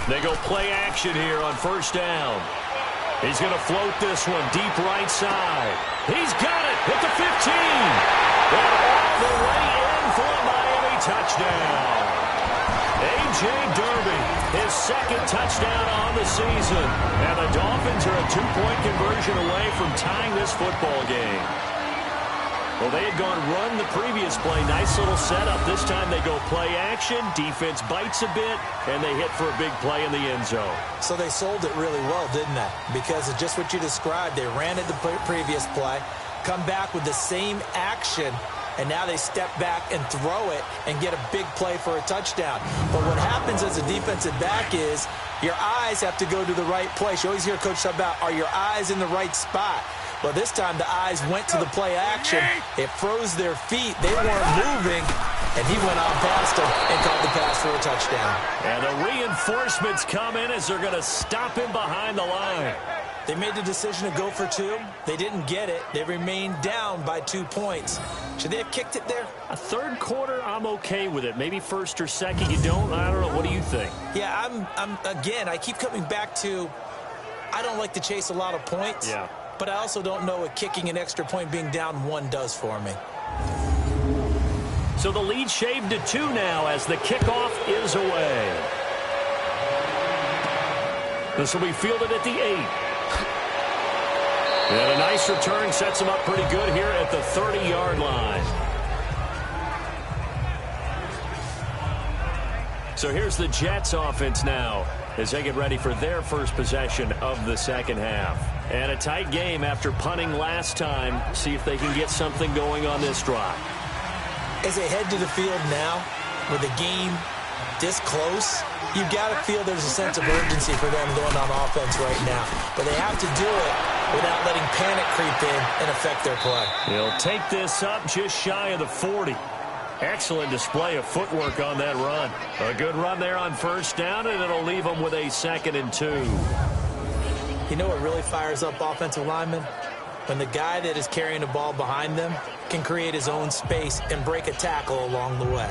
They go play action here on 1st down. He's going to float this one deep right side. He's got it at the 15. And all the way in for a Miami touchdown. A.J. Derby, his 2nd touchdown on the season. And the Dolphins are a 2-point conversion away from tying this football game. Well, they had gone run the previous play. Nice little setup. This time they go play action. Defense bites a bit, and they hit for a big play in the end zone. So they sold it really well, didn't they? Because of just what you described. They ran it the previous play, come back with the same action, and now they step back and throw it and get a big play for a touchdown. But what happens as a defensive back is your eyes have to go to the right place. You always hear Coach talk about, are your eyes in the right spot? Well, this time the eyes went to the play action. It froze their feet. They weren't moving, and he went on past them and caught the pass for a touchdown. And the reinforcements come in as they're going to stop him behind the line. They made the decision to go for 2. They didn't get it. They remained down by 2 points. Should they have kicked it there? A 3rd quarter, I'm okay with it. Maybe 1st or 2nd, you don't? I don't know. What do you think? Yeah, again, I keep coming back to I don't like to chase a lot of points. Yeah. But I also don't know what kicking an extra point being down 1 does for me. So the lead shaved to 2 now as the kickoff is away. This will be fielded at the 8. And a nice return sets him up pretty good here at the 30-yard line. So here's the Jets offense now as they get ready for their first possession of the second half. And a tight game after punting last time. See if they can get something going on this drive. As they head to the field now, with the game this close, you've got to feel there's a sense of urgency for them going on offense right now. But they have to do it without letting panic creep in and affect their play. He'll take this up just shy of the 40. Excellent display of footwork on that run. A good run there on 1st down, and it'll leave them with a 2nd and 2. You know what really fires up offensive linemen? when the guy that is carrying the ball behind them can create his own space and break a tackle along the way.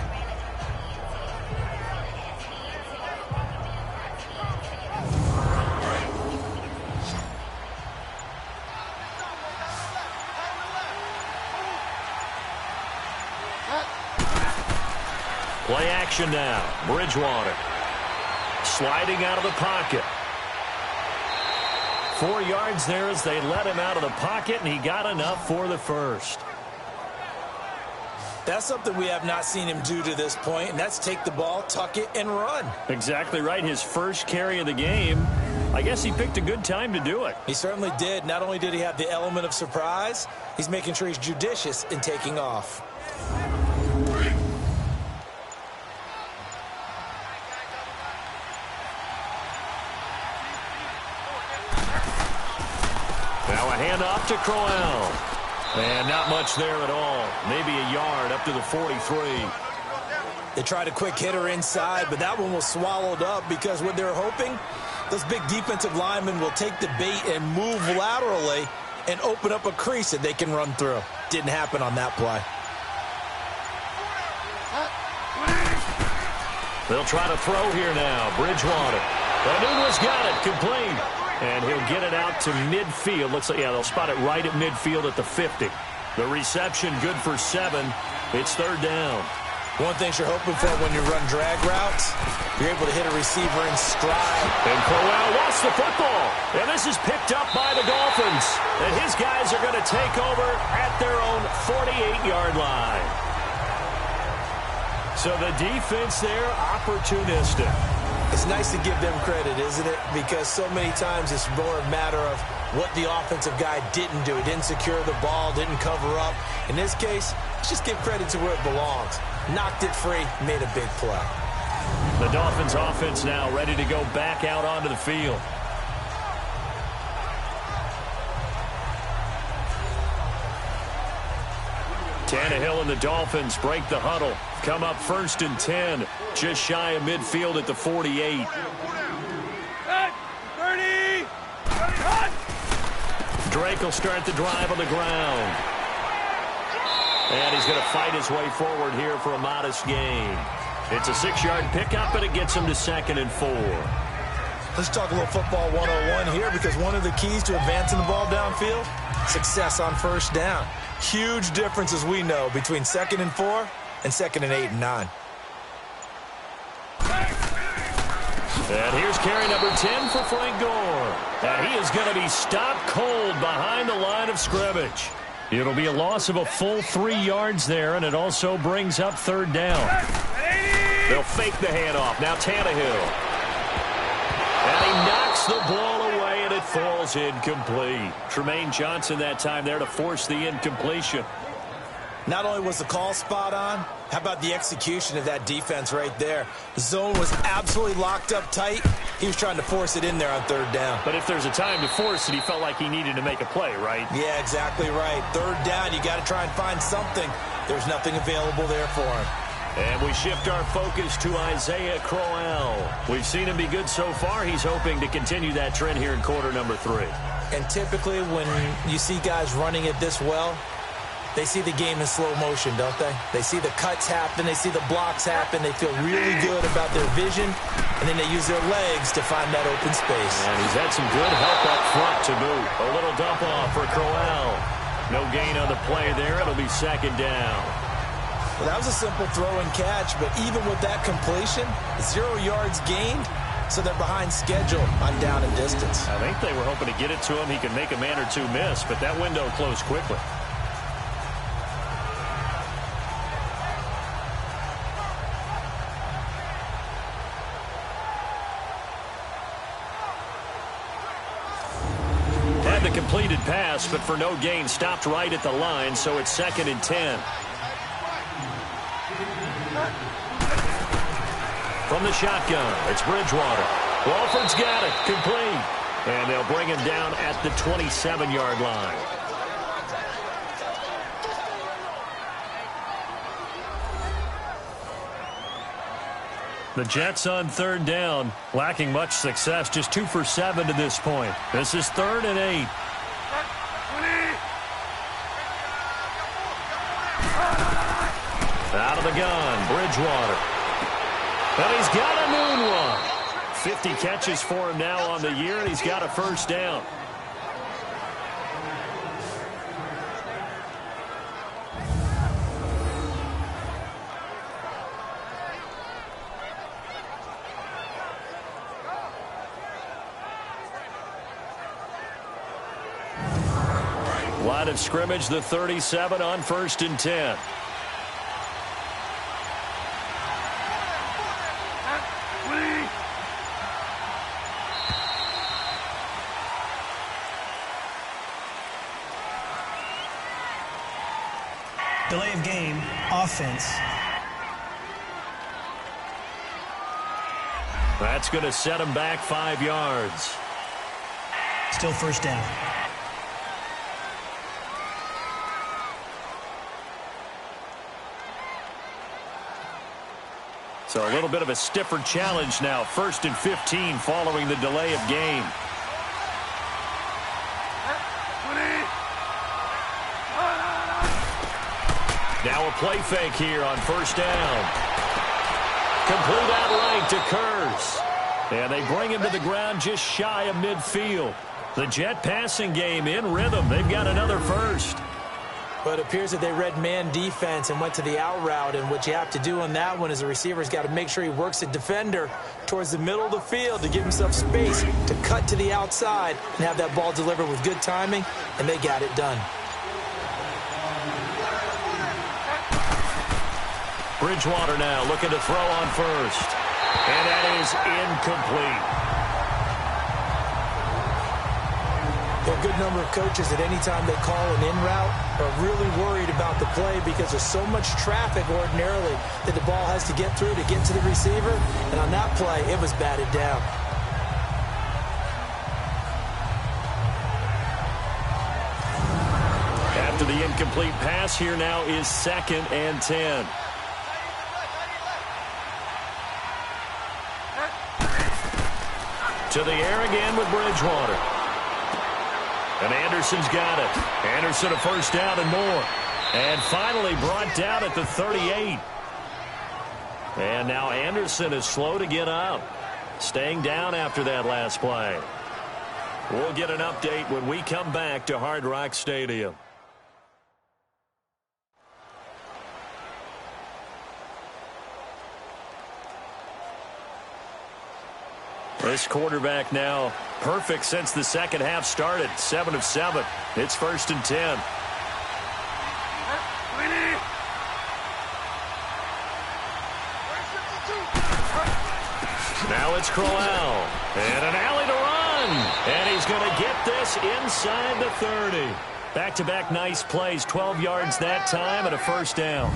Play action now. Bridgewater sliding out of the pocket. 4 yards there as they let him out of the pocket, and he got enough for the first. That's something we have not seen him do to this point, and that's take the ball, tuck it, and run. Exactly right. His first carry of the game. I guess he picked a good time to do it. He certainly did. Not only did he have the element of surprise, he's making sure he's judicious in taking off. Now a handoff to Crowell. And not much there at all. Maybe a yard up to the 43. They tried a quick hitter inside, but that one was swallowed up because what they're hoping, those big defensive linemen will take the bait and move laterally and open up a crease that they can run through. Didn't happen on that play. They'll try to throw here now. Bridgewater. Anunu's got it. Complete. And he'll get it out to midfield. Looks like, yeah, they'll spot it right at midfield at the 50. The reception good for 7. It's third down. One thing you're hoping for when you run drag routes, you're able to hit a receiver in stride. And Crowell lost the football. And this is picked up by the Dolphins. And his guys are going to take over at their own 48-yard line. So the defense there, opportunistic. It's nice to give them credit, isn't it? Because so many times it's more a matter of what the offensive guy didn't do. He didn't secure the ball, didn't cover up. In this case, let's just give credit to where it belongs. Knocked it free, made a big play. The Dolphins offense now ready to go back out onto the field. Tannehill and the Dolphins break the huddle. Come up 1st and 10. Just shy of midfield at the 48. 30! Drake will start the drive on the ground. And he's going to fight his way forward here for a modest gain. It's a 6-yard pickup, and it gets him to 2nd and 4. Let's talk a little football 101 here, because one of the keys to advancing the ball downfield, success on first down. Huge difference, as we know, between 2nd and 4 and 2nd and 8 and 9. And here's carry number 10 for Frank Gore. And he is going to be stopped cold behind the line of scrimmage. It'll be a loss of a full 3 yards there, and it also brings up third down. They'll fake the handoff. Now Tannehill. And he knocks the ball away, and it falls incomplete. Tremaine Johnson that time there to force the incompletion. Not only was the call spot on, how about the execution of that defense right there? The zone was absolutely locked up tight. He was trying to force it in there on third down. But if there's a time to force it, he felt like he needed to make a play, right? Yeah, exactly right. Third down, you got to try and find something. There's nothing available there for him. And we shift our focus to Isaiah Crowell. We've seen him be good so far. He's hoping to continue that trend here in quarter number 3. And typically when you see guys running it this well, they see the game in slow motion, don't they? They see the cuts happen. They see the blocks happen. They feel really good about their vision. And then they use their legs to find that open space. And he's had some good help up front to boot. A little dump off for Crowell. No gain on the play there. It'll be 2nd down. Well, that was a simple throw and catch, but even with that completion, 0 yards gained, so they're behind schedule on down and distance. I think they were hoping to get it to him. He could make a man or two miss, but that window closed quickly. Had the completed pass, but for no gain, stopped right at the line, so it's 2nd and 10. From the shotgun, it's Bridgewater. Walford's got it, complete. And they'll bring him down at the 27-yard line. The Jets on third down, lacking much success, just 2 for 7 to this point. This is 3rd and 8. Out of the gun, Bridgewater. And he's got a noon one. 50 catches for him now on the year, and he's got a first down. Line of scrimmage, the 37 on 1st and 10. Delay of game, offense. That's going to set him back 5 yards. Still first down. So a little bit of a stiffer challenge now. 1st and 15 following the delay of game. Now a play fake here on 1st down. Complete out right to Kurz. And they bring him to the ground just shy of midfield. The Jet passing game in rhythm. They've got another first. But it appears that they read man defense and went to the out route. And what you have to do on that one is the receiver's got to make sure he works the defender towards the middle of the field to give himself space to cut to the outside and have that ball delivered with good timing. And they got it done. Bridgewater now looking to throw on first. And that is incomplete. A good number of coaches at any time they call an in route are really worried about the play because there's so much traffic ordinarily that the ball has to get through to get to the receiver. And on that play, it was batted down. After the incomplete pass, here now is 2nd and 10. To the air again with Bridgewater. And Anderson's got it. Anderson a first down and more. And finally brought down at the 38. And now Anderson is slow to get up. Staying down after that last play. We'll get an update when we come back to Hard Rock Stadium. This quarterback now perfect since the second half started. 7 of 7. It's 1st and 10. Now it's Crowell. And an alley to run. And he's going to get this inside the 30. Back-to-back nice plays. 12 yards that time and a first down.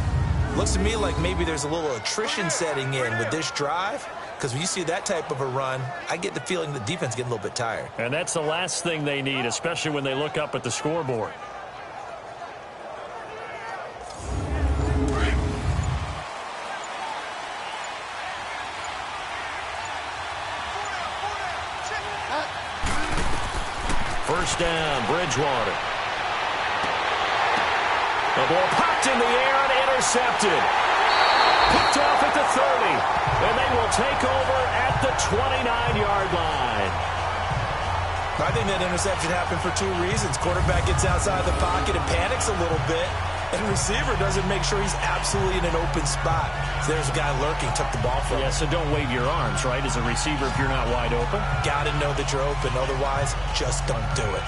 Looks to me like maybe there's a little attrition setting in with this drive. Because when you see that type of a run, I get the feeling the defense getting a little bit tired. And that's the last thing they need, especially when they look up at the scoreboard. First down, Bridgewater. The ball popped in the air and intercepted. Picked off at the 30, and they will take over at the 29-yard line. I think that interception happened for 2 reasons. Quarterback gets outside the pocket and panics a little bit, and receiver doesn't make sure he's absolutely in an open spot. So there's a guy lurking, took the ball from him. Yeah, so don't wave your arms, right, as a receiver if you're not wide open. Got to know that you're open. Otherwise, just don't do it.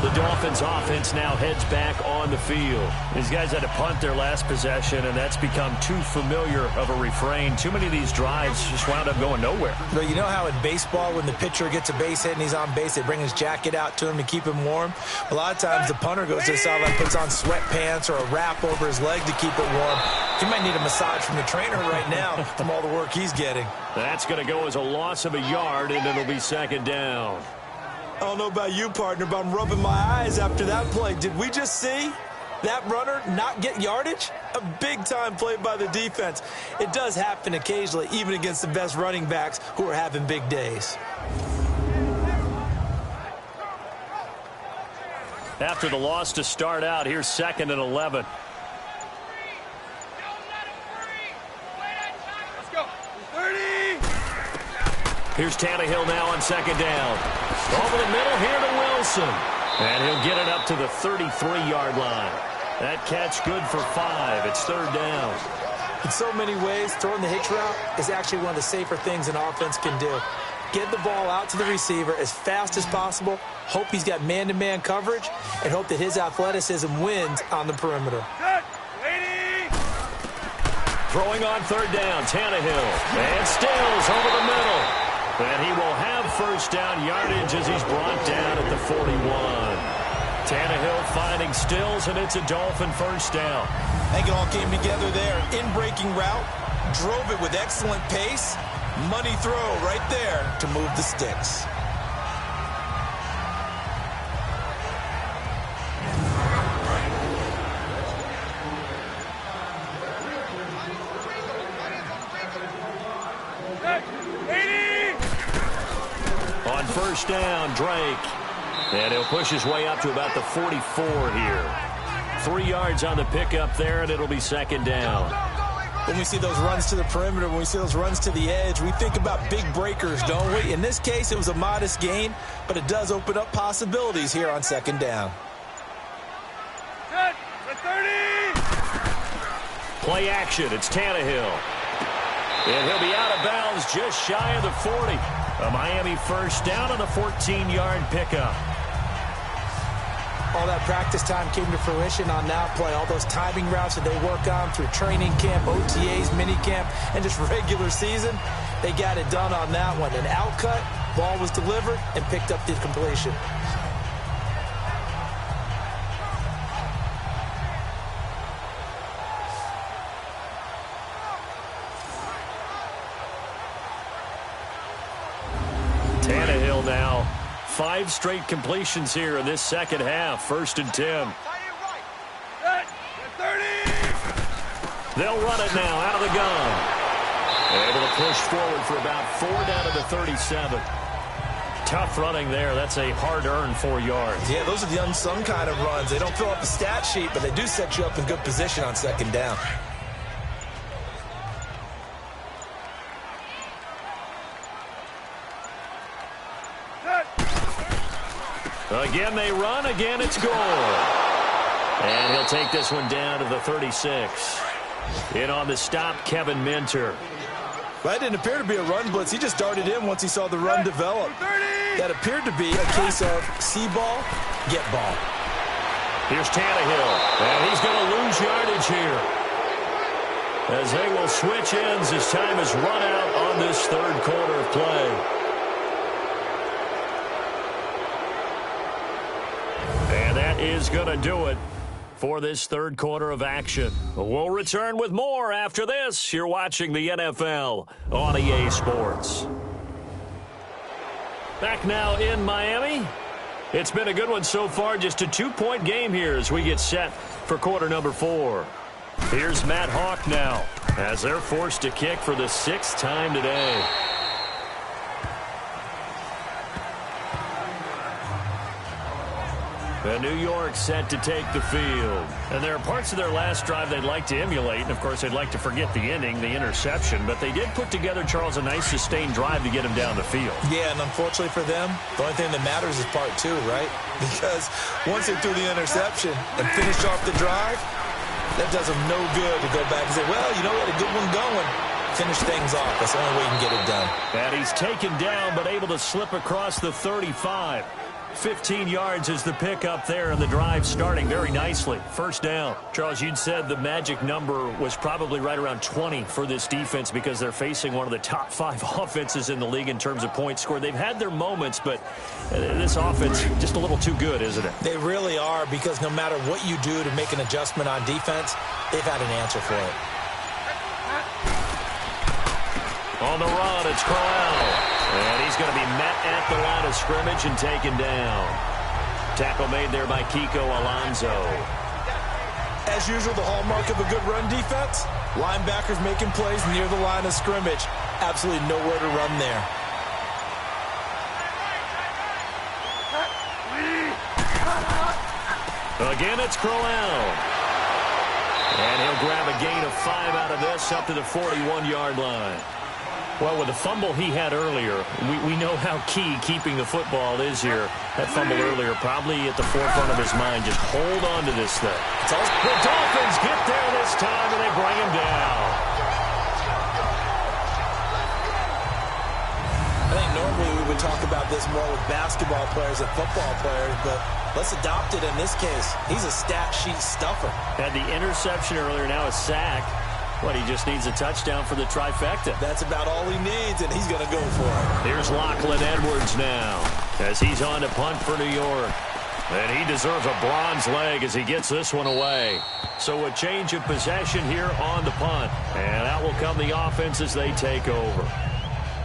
The Dolphins offense now heads back on the field. These guys had to punt their last possession, and that's become too familiar of a refrain. Too many of these drives just wound up going nowhere. But you know how in baseball, when the pitcher gets a base hit and he's on base, they bring his jacket out to him to keep him warm? A lot of times the punter goes to the sideline, puts on sweatpants or a wrap over his leg to keep it warm. He might need a massage from the trainer right now from all the work he's getting. That's going to go as a loss of a yard, and it'll be 2nd down. I don't know about you, partner, but I'm rubbing my eyes after that play. Did we just see that runner not get yardage? A big-time play by the defense. It does happen occasionally, even against the best running backs who are having big days. after the loss to start out. Here's 2nd and 11. Let's go. 30. Here's Tannehill now on 2nd down. Over the middle here to Wilson. And he'll get it up to the 33-yard line. That catch good for 5. It's 3rd down. In so many ways, throwing the hitch route is actually one of the safer things an offense can do. Get the ball out to the receiver as fast as possible, hope he's got man-to-man coverage, and hope that his athleticism wins on the perimeter. Good. Waiting. Throwing on 3rd down, Tannehill. And Stills over the middle. And he will have 1st down yardage as he's brought down at the 41. Tannehill finding Stills, and it's a Dolphin 1st down. I think it all came together there. In-breaking route, drove it with excellent pace. Money throw right there to move the sticks. On 1st down, Drake. And he'll push his way up to about the 44 here. 3 yards on the pickup there, and it'll be 2nd down. When we see those runs to the perimeter, when we see those runs to the edge, we think about big breakers, don't we? In this case, it was a modest gain, but it does open up possibilities here on 2nd down. Good. For 30. Play action. It's Tannehill. And he'll be out of bounds just shy of the 40. A Miami 1st down on the 14-yard pickup. All that practice time came to fruition on that play. All those timing routes that they work on through training camp, OTAs, minicamp, and just regular season, they got it done on that one. An outcut, ball was delivered, and picked up the completion. Tannehill now. 5 straight completions here in this 2nd half. 1st and 10. Good. For 30. They'll run it now out of the gun. Able to push forward for about 4 down to the 37. Tough running there. That's a hard-earned 4 yards. Yeah, those are the unsung kind of runs. They don't fill up the stat sheet, but they do set you up in good position on 2nd down. Again they run, again it's goal. And he'll take this one down to the 36. In on the stop, Kevin Minter. That didn't appear to be a run blitz. He just darted in once he saw the run develop. That appeared to be a case of see ball, get ball. Here's Tannehill, and he's going to lose yardage here. As they will switch ends as time is run out on this 3rd quarter of play. And that is going to do it for this 3rd quarter of action. We'll return with more after this. You're watching the NFL on EA Sports. Back now in Miami. It's been a good one so far. Just a 2-point game here as we get set for quarter number 4. Here's Matt Hawk now as they're forced to kick for the 6th time today. And New York set to take the field. And there are parts of their last drive they'd like to emulate. And, of course, they'd like to forget the ending, the interception. But they did put together, Charles, a nice sustained drive to get him down the field. Yeah, and unfortunately for them, the only thing that matters is part 2, right? Because once they threw the interception and finished off the drive, that does them no good to go back and say, well, you know, we had a good one going. Finish things off. That's the only way you can get it done. And he's taken down but able to slip across the 35. 15 yards is the pickup there, and the drive starting very nicely. 1st down. Charles, you'd said the magic number was probably right around 20 for this defense because they're facing one of the top 5 offenses in the league in terms of points scored. They've had their moments, but this offense just a little too good, isn't it? They really are, because no matter what you do to make an adjustment on defense, they've had an answer for it. On the run, it's Crowell. And he's going to be met at the line of scrimmage and taken down. Tackle made there by Kiko Alonso. As usual, the hallmark of a good run defense, linebackers making plays near the line of scrimmage. Absolutely nowhere to run there. Again, it's Crowell. And he'll grab a gain of 5 out of this up to the 41-yard line. Well, with the fumble he had earlier, we know how key keeping the football is here. That fumble earlier probably at the forefront of his mind. Just hold on to this thing. The Dolphins get there this time, and they bring him down. I think normally we would talk about this more with basketball players and football players, but let's adopt it in this case. He's a stat sheet stuffer. Had the interception earlier, now a sack. What, he just needs a touchdown for the trifecta. That's about all he needs, and he's going to go for it. Here's Lachlan Edwards now as he's on to punt for New York. And he deserves a bronze leg as he gets this one away. So a change of possession here on the punt. And out will come the offense as they take over.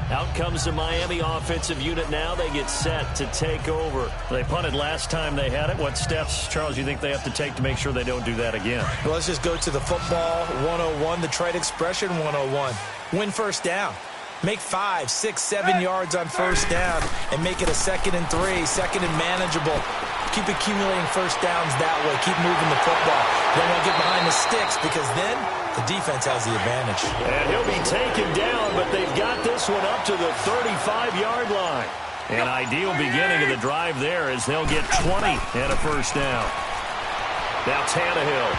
Out comes the Miami offensive unit now. They get set to take over. They punted last time they had it. What steps, Charles, you think they have to take to make sure they don't do that again? Well, let's just go to the football 101, the trade expression 101. Win first down. Make 5, 6, 7 yards on first down and make it a 2nd and 3, 2nd and manageable. Keep accumulating first downs that way. Keep moving the football. Then we'll get behind the sticks because then the defense has the advantage. And he'll be taken down, but they've got this one up to the 35-yard line. An ideal beginning of the drive there as they'll get 20 and a first down. Now Tannehill.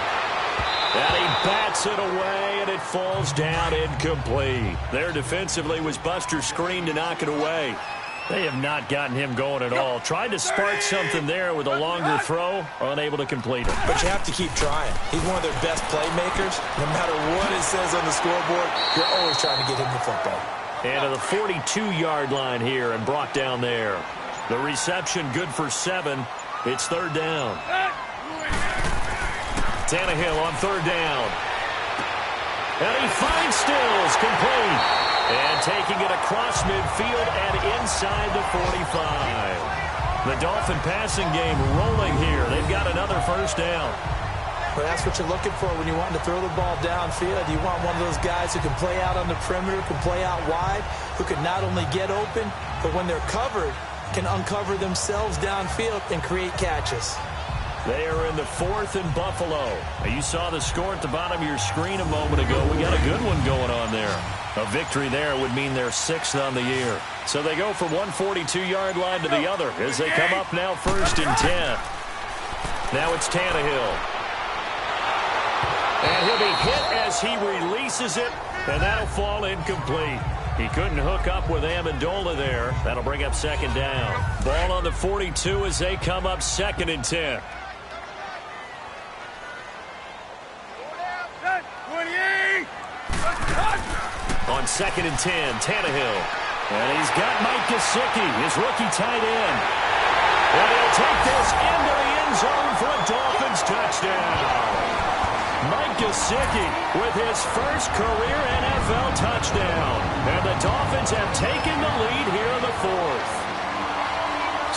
And he bats it away, and it falls down incomplete. There defensively was Buster screen to knock it away. They have not gotten him going at all. Tried to spark something there with a longer throw, unable to complete it. But you have to keep trying. He's one of their best playmakers. No matter what it says on the scoreboard, you're always trying to get him the football. And to the 42-yard line here and brought down there. The reception good for 7. It's 3rd down. Tannehill on 3rd down. And he finds Stills complete. And taking it across midfield and inside the 45. The Dolphin passing game rolling here. They've got another first down. Well, that's what you're looking for when you want to throw the ball downfield. You want one of those guys who can play out on the perimeter, can play out wide, who can not only get open, but when they're covered, can uncover themselves downfield and create catches. They are in the 4th and Buffalo. You saw the score at the bottom of your screen a moment ago. We got a good one going on there. A victory there would mean they're 6th on the year. So they go from one 42-yard line to the other as they come up now 1st and 10. Now it's Tannehill. And he'll be hit as he releases it, and that'll fall incomplete. He couldn't hook up with Amendola there. That'll bring up 2nd down. Ball on the 42 as they come up 2nd and 10. On 2nd and 10, Tannehill. And he's got Mike Gesicki, his rookie tight end. And he'll take this into the end zone for a Dolphins touchdown. Mike Gesicki with his first career NFL touchdown. And the Dolphins have taken the lead here in the 4th.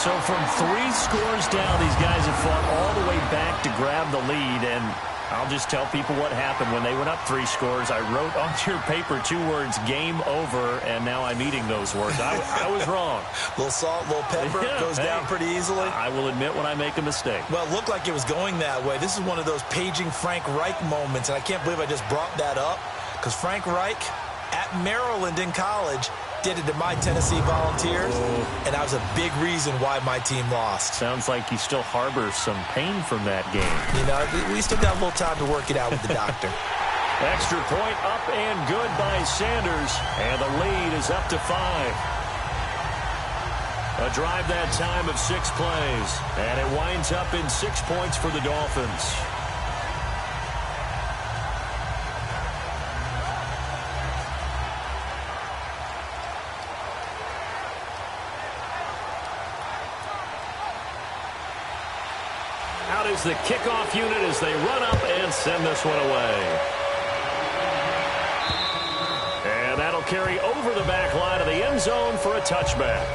So from 3 scores down, these guys have fought all the way back to grab the lead. And I'll just tell people what happened when they went up 3 scores. I wrote on your paper 2 words, game over, and now I'm eating those words. I was wrong. Little salt, little pepper, goes down pretty easily. I will admit when I make a mistake. Well, it looked like it was going that way. This is one of those paging Frank Reich moments, and I can't believe I just brought that up, because Frank Reich at Maryland in college did it to my Tennessee Volunteers, and that was a big reason why my team lost. Sounds like he still harbors some pain from that game. You know, we still got a little time to work it out with the doctor. Extra point up and good by Sanders, and the lead is up to 5. A drive that time of 6 plays, and it winds up in 6 points for the Dolphins. Out is the kickoff unit as they run up and send this one away. And that'll carry over the back line of the end zone for a touchback.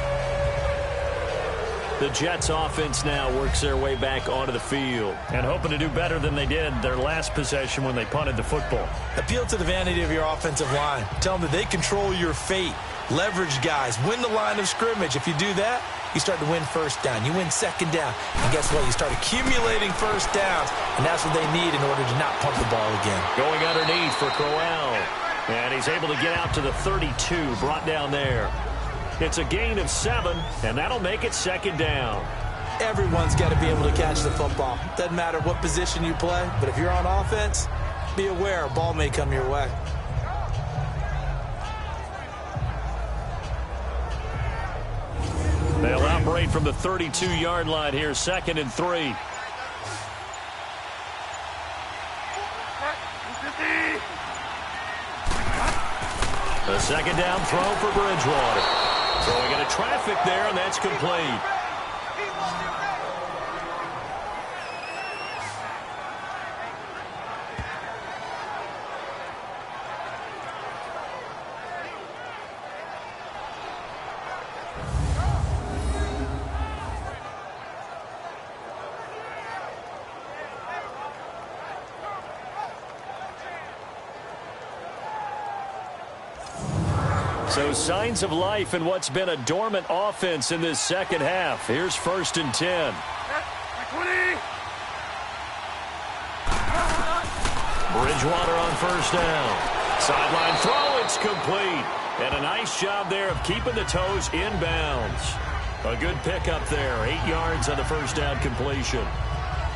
The Jets offense now works their way back onto the field and hoping to do better than they did their last possession when they punted the football. Appeal to the vanity of your offensive line. Tell them that they control your fate. leverage guys, win the line of scrimmage. If you do that, you start to win first down. You win second down. And guess what? You start accumulating first downs, and that's what they need in order to not punt the ball again. Going underneath for Crowell. And he's able to get out to the 32, brought down there. It's a gain of 7, and that'll make it second down. Everyone's got to be able to catch the football. Doesn't matter what position you play, but if you're on offense, be aware a ball may come your way. They'll operate from the 32-yard line here, 2nd and 3. The second down throw for Bridgewater. Throwing into traffic there, and that's complete. So signs of life in what's been a dormant offense in this second half. Here's 1st and 10. 20. Bridgewater on first down. Sideline throw, it's complete. And a nice job there of keeping the toes in bounds. A good pickup there, 8 yards on the first down completion.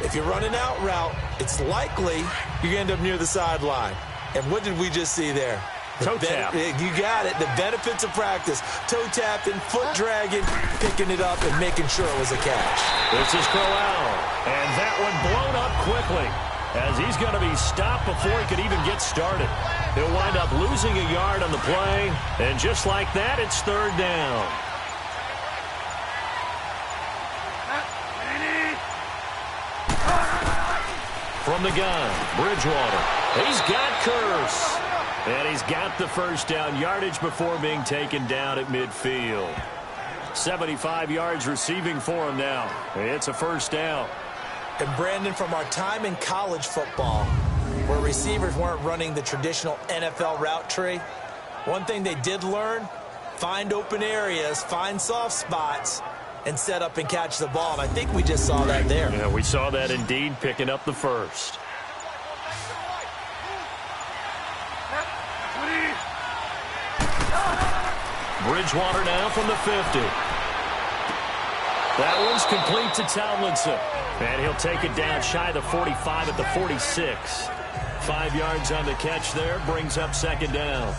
If you're running out route, it's likely you're going to end up near the sideline. And what did we just see there? Toe tap. You got it. The benefits of practice. Toe tapping, foot dragging, picking it up, and making sure it was a catch. This is Crowell. And that one blown up quickly as he's going to be stopped before he could even get started. He'll wind up losing a yard on the play. And just like that, it's 3rd down. From the gun, Bridgewater. He's got Curse. And he's got the first down yardage before being taken down at midfield. 75 yards receiving for him now. It's a first down. And Brandon, from our time in college football, where receivers weren't running the traditional NFL route tree, one thing they did learn, find open areas, find soft spots, and set up and catch the ball. And I think we just saw that there. Yeah, we saw that indeed, picking up the first. Bridgewater now from the 50. That one's complete to Tomlinson. And he'll take it down shy of the 45 at the 46. 5 yards on the catch there, brings up second down.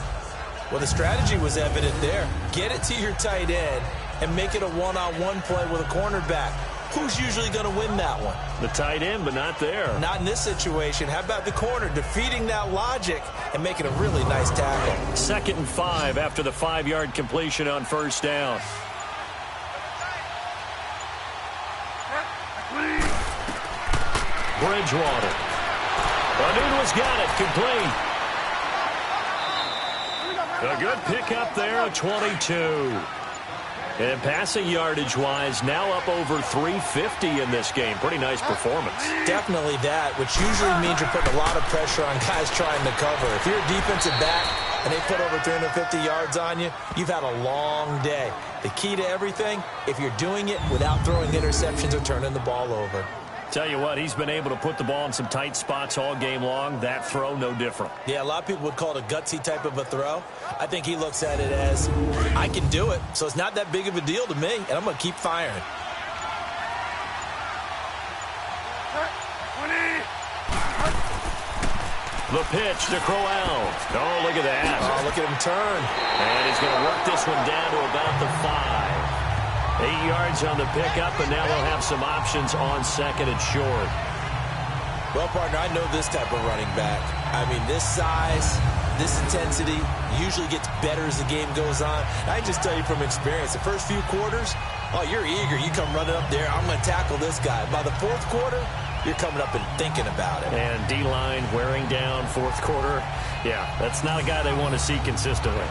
Well, the strategy was evident there. Get it to your tight end and make it a one-on-one play with a cornerback. Who's usually going to win that one? The tight end, but not there. Not in this situation. How about the corner defeating that logic and making a really nice tackle? 2nd and 5 after the 5-yard completion on first down. Bridgewater. Anuno's got it, complete. A good pickup there, a 22. And passing yardage-wise, now up over 350 in this game. Pretty nice performance. Definitely that, which usually means you're putting a lot of pressure on guys trying to cover. If you're a defensive back and they put over 350 yards on you, you've had a long day. The key to everything, if you're doing it without throwing interceptions or turning the ball over. Tell you what, he's been able to put the ball in some tight spots all game long. That throw, no different. Yeah, a lot of people would call it a gutsy type of a throw. I think he looks at it as, I can do it, so it's not that big of a deal to me, and I'm going to keep firing. The pitch to Crowell. Oh, look at that. Oh, look at him turn. And he's going to work this one down to about the 5. 8 yards on the pickup, and now they'll have some options on second and short. Well, partner, I know this type of running back. I mean, this size, this intensity usually gets better as the game goes on. I can just tell you from experience, the first few quarters, oh, you're eager. You come running up there, I'm going to tackle this guy. By the 4th quarter, you're coming up and thinking about it. And D-line wearing down 4th quarter. Yeah, that's not a guy they want to see consistently.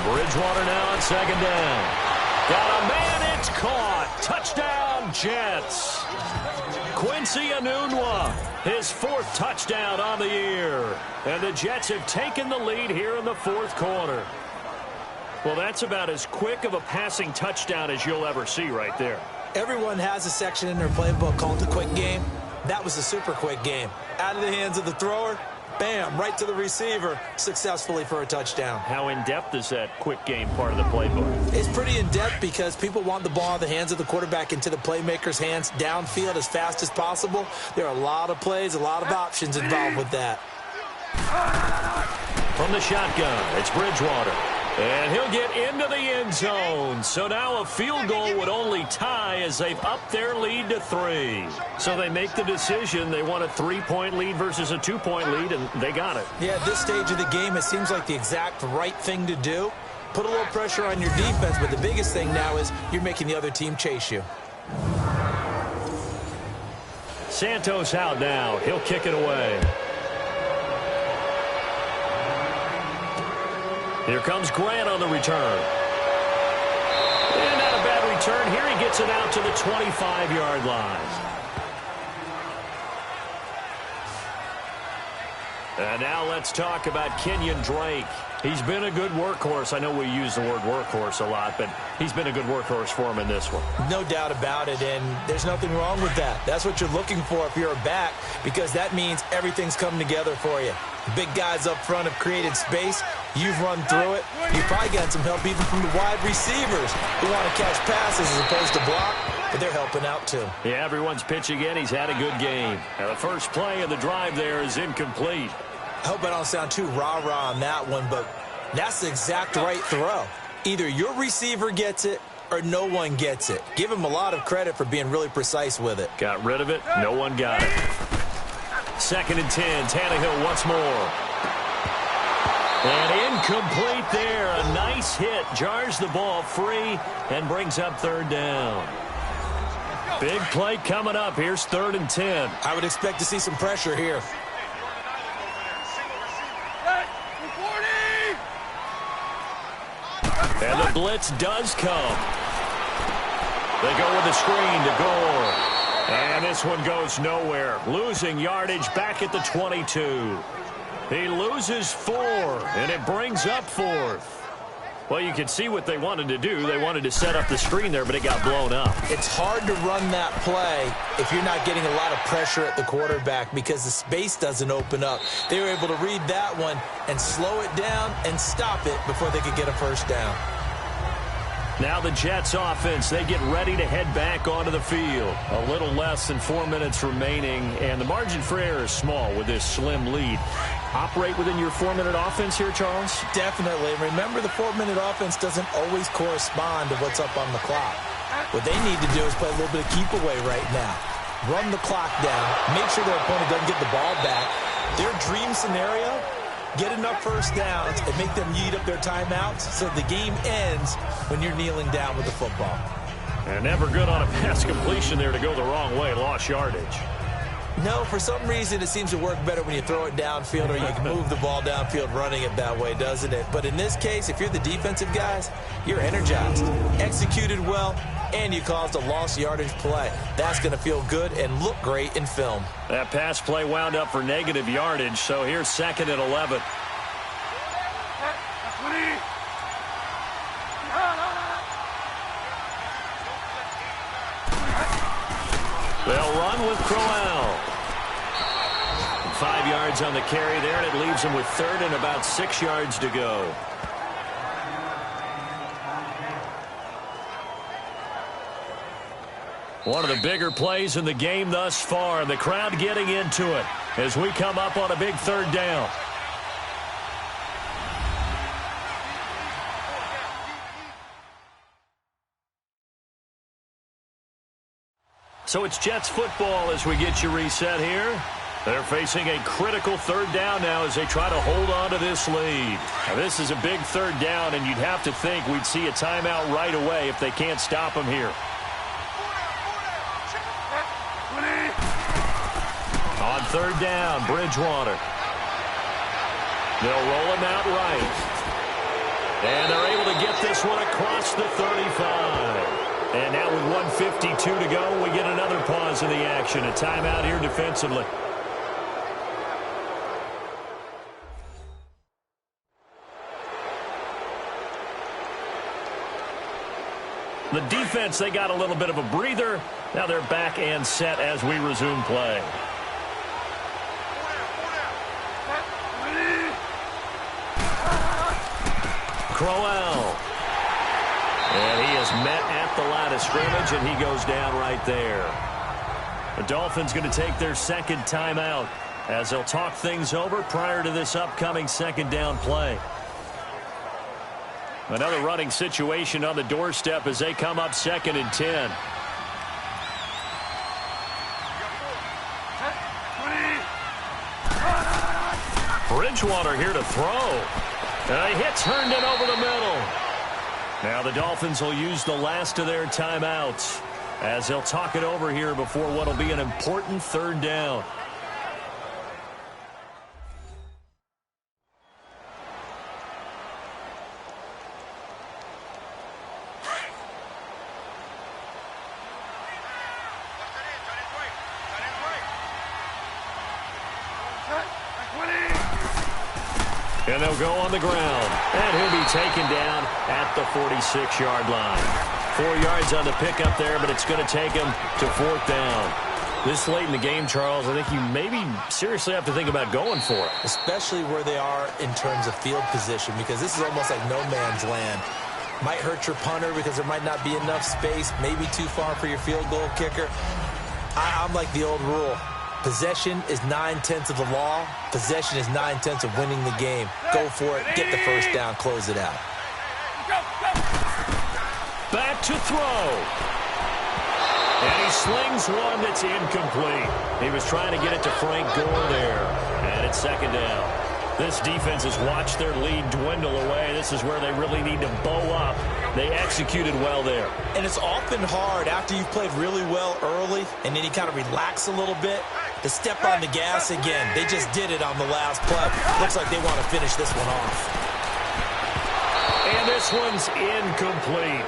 Bridgewater now on second down. Got a man, it's caught. Touchdown, Jets. Quincy Enunwa, his 4th touchdown on the year. And the Jets have taken the lead here in the 4th quarter. Well, that's about as quick of a passing touchdown as you'll ever see right there. Everyone has a section in their playbook called the quick game. That was a super quick game. Out of the hands of the thrower, bam, right to the receiver, successfully for a touchdown. How in-depth is that quick game part of the playbook? It's pretty in-depth because people want the ball in the hands of the quarterback into the playmaker's hands downfield as fast as possible. There are a lot of plays, a lot of options involved with that. From the shotgun, it's Bridgewater. And he'll get into the end zone. So now a field goal would only tie as they've upped their lead to 3. So they make the decision. They want a 3-point lead versus a 2-point lead, and they got it. Yeah, at this stage of the game, it seems like the exact right thing to do. Put a little pressure on your defense, but the biggest thing now is you're making the other team chase you. Santos out now. He'll kick it away. Here comes Grant on the return. And not a bad return. Here he gets it out to the 25-yard line. And now let's talk about Kenyon Drake. He's been a good workhorse. I know we use the word workhorse a lot, but he's been a good workhorse for him in this one. No doubt about it, and there's nothing wrong with that. That's what you're looking for if you're a back, because that means everything's coming together for you. The big guys up front have created space. You've run through it. You've probably gotten some help even from the wide receivers who want to catch passes as opposed to block, but they're helping out too. Yeah, everyone's pitching in. He's had a good game. Now, the first play of the drive there is incomplete. I hope I don't sound too rah-rah on that one, but that's the exact right throw. Either your receiver gets it or no one gets it. Give him a lot of credit for being really precise with it. Got rid of it. No one got it. 2nd and 10. Tannehill once more. And incomplete there. A nice hit. Jars the ball free and brings up 3rd down. Big play coming up. Here's 3rd and 10. I would expect to see some pressure here. And the blitz does come. They go with the screen to Gore. And this one goes nowhere. Losing yardage back at the 22. He loses 4, and it brings up 4th. Well, you can see what they wanted to do. They wanted to set up the screen there, but it got blown up. It's hard to run that play if you're not getting a lot of pressure at the quarterback because the space doesn't open up. They were able to read that one and slow it down and stop it before they could get a first down. Now the Jets offense, they get ready to head back onto the field. A little less than 4 minutes remaining, and the margin for error is small with this slim lead. Operate within your 4-minute offense here, Charles? Definitely. Remember, the 4-minute offense doesn't always correspond to what's up on the clock. What they need to do is play a little bit of keep away right now. Run the clock down. Make sure their opponent doesn't get the ball back. Their dream scenario, get enough first downs and make them eat up their timeouts so the game ends when you're kneeling down with the football. And never good on a pass completion there to go the wrong way. Lost yardage. No, for some reason it seems to work better when you throw it downfield or you can move the ball downfield running it that way, doesn't it? But in this case, if you're the defensive guys, you're energized, executed well, and you caused a lost yardage play. That's going to feel good and look great in film. That pass play wound up for negative yardage, so here's 2nd and 11. They'll run with Crowell. 5 yards on the carry there, and it leaves them with 3rd and about 6 yards to go. One of the bigger plays in the game thus far, and the crowd getting into it as we come up on a big 3rd down. So it's Jets football as we get you reset here. They're facing a critical 3rd down now as they try to hold on to this lead. Now, this is a big 3rd down, and you'd have to think we'd see a timeout right away if they can't stop them here. On 3rd down, Bridgewater. They'll roll him out right. And they're able to get this one across the 35. And now with 1:52 to go, we get another pause in the action. A timeout here defensively. The defense, they got a little bit of a breather. Now they're back and set as we resume play. Crowell. And he is met at the line of scrimmage, and he goes down right there. The Dolphins going to take their second timeout as they'll talk things over prior to this upcoming second down play. Another running situation on the doorstep as they come up 2nd and 10. Bridgewater here to throw. And a hit turned in over the middle. Now the Dolphins will use the last of their timeouts as they'll talk it over here before what will be an important third down. And they'll go on the ground. And he'll be taken down at the 46-yard line. 4 yards on the pickup there, but it's going to take him to 4th down. This late in the game, Charles, I think you maybe seriously have to think about going for it. Especially where they are in terms of field position, because this is almost like no man's land. Might hurt your punter because there might not be enough space, maybe too far for your field goal kicker. I'm like the old rule. Possession is 9/10 of the law. Possession is 9/10 of winning the game. Go for it. Get the first down. Close it out. Back to throw. And he slings one that's incomplete. He was trying to get it to Frank Gore there. And it's 2nd down. This defense has watched their lead dwindle away. This is where they really need to bow up. They executed well there. And it's often hard after you've played really well early and then you kind of relax a little bit to step on the gas again. They just did it on the last play. Looks like they want to finish this one off. And this one's incomplete.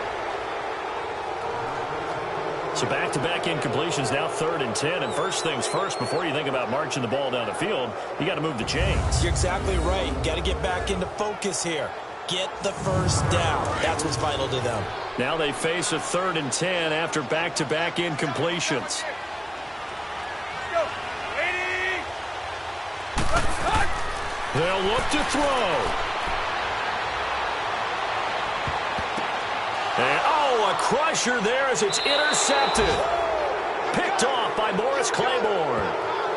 So back-to-back incompletions, now 3rd and 10. And first things first, before you think about marching the ball down the field, you got to move the chains. You're exactly right. Got to get back into focus here. Get the first down. That's what's vital to them. Now they face a 3rd and 10 after back-to-back incompletions. They'll look to throw. And, a crusher there as it's intercepted. Picked off by Morris Claiborne.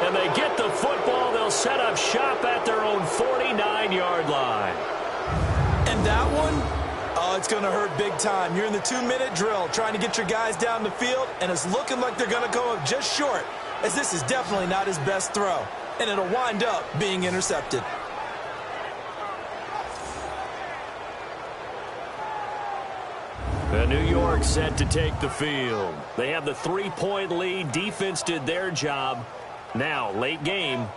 And they get the football. They'll set up shop at their own 49-yard line. And that one, it's going to hurt big time. You're in the 2-minute drill trying to get your guys down the field, and it's looking like they're going to come up just short, as this is definitely not his best throw. And it'll wind up being intercepted. New York set to take the field. They have the 3-point lead. Defense did their job. Now, late game.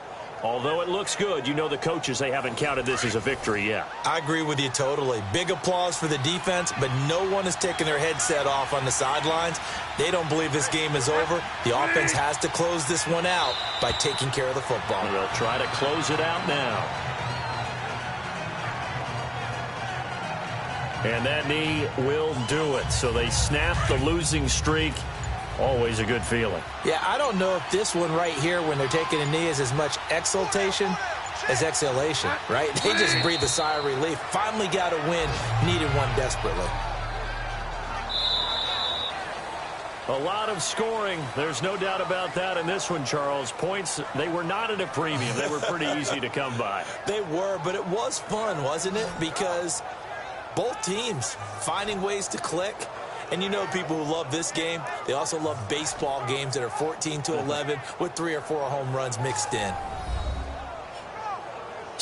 Although it looks good, you know the coaches, they haven't counted this as a victory yet. I agree with you totally. Big applause for the defense, but no one is taking their headset off on the sidelines. They don't believe this game is over. The offense has to close this one out by taking care of the football. They'll try to close it out now. And that knee will do it. So they snap the losing streak. Always a good feeling. Yeah, I don't know if this one right here, when they're taking a knee, is as much exultation as exhalation, right? They just breathe a sigh of relief. Finally got a win. Needed one desperately. A lot of scoring. There's no doubt about that in this one, Charles. Points, they were not at a premium. They were pretty easy to come by. They were, but it was fun, wasn't it? Because both teams finding ways to click. And you know people who love this game, they also love baseball games that are 14-11 with 3 or 4 home runs mixed in.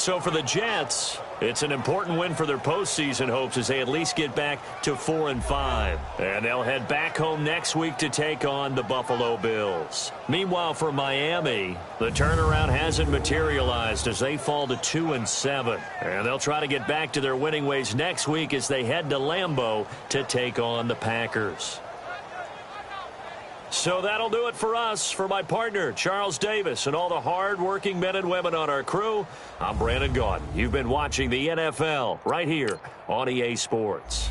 So for the Jets, it's an important win for their postseason hopes as they at least get back to 4-5. And they'll head back home next week to take on the Buffalo Bills. Meanwhile, for Miami, the turnaround hasn't materialized as they fall to 2-7. And they'll try to get back to their winning ways next week as they head to Lambeau to take on the Packers. So that'll do it for us. For my partner, Charles Davis, and all the hard-working men and women on our crew, I'm Brandon Gaudin. You've been watching the NFL right here on EA Sports.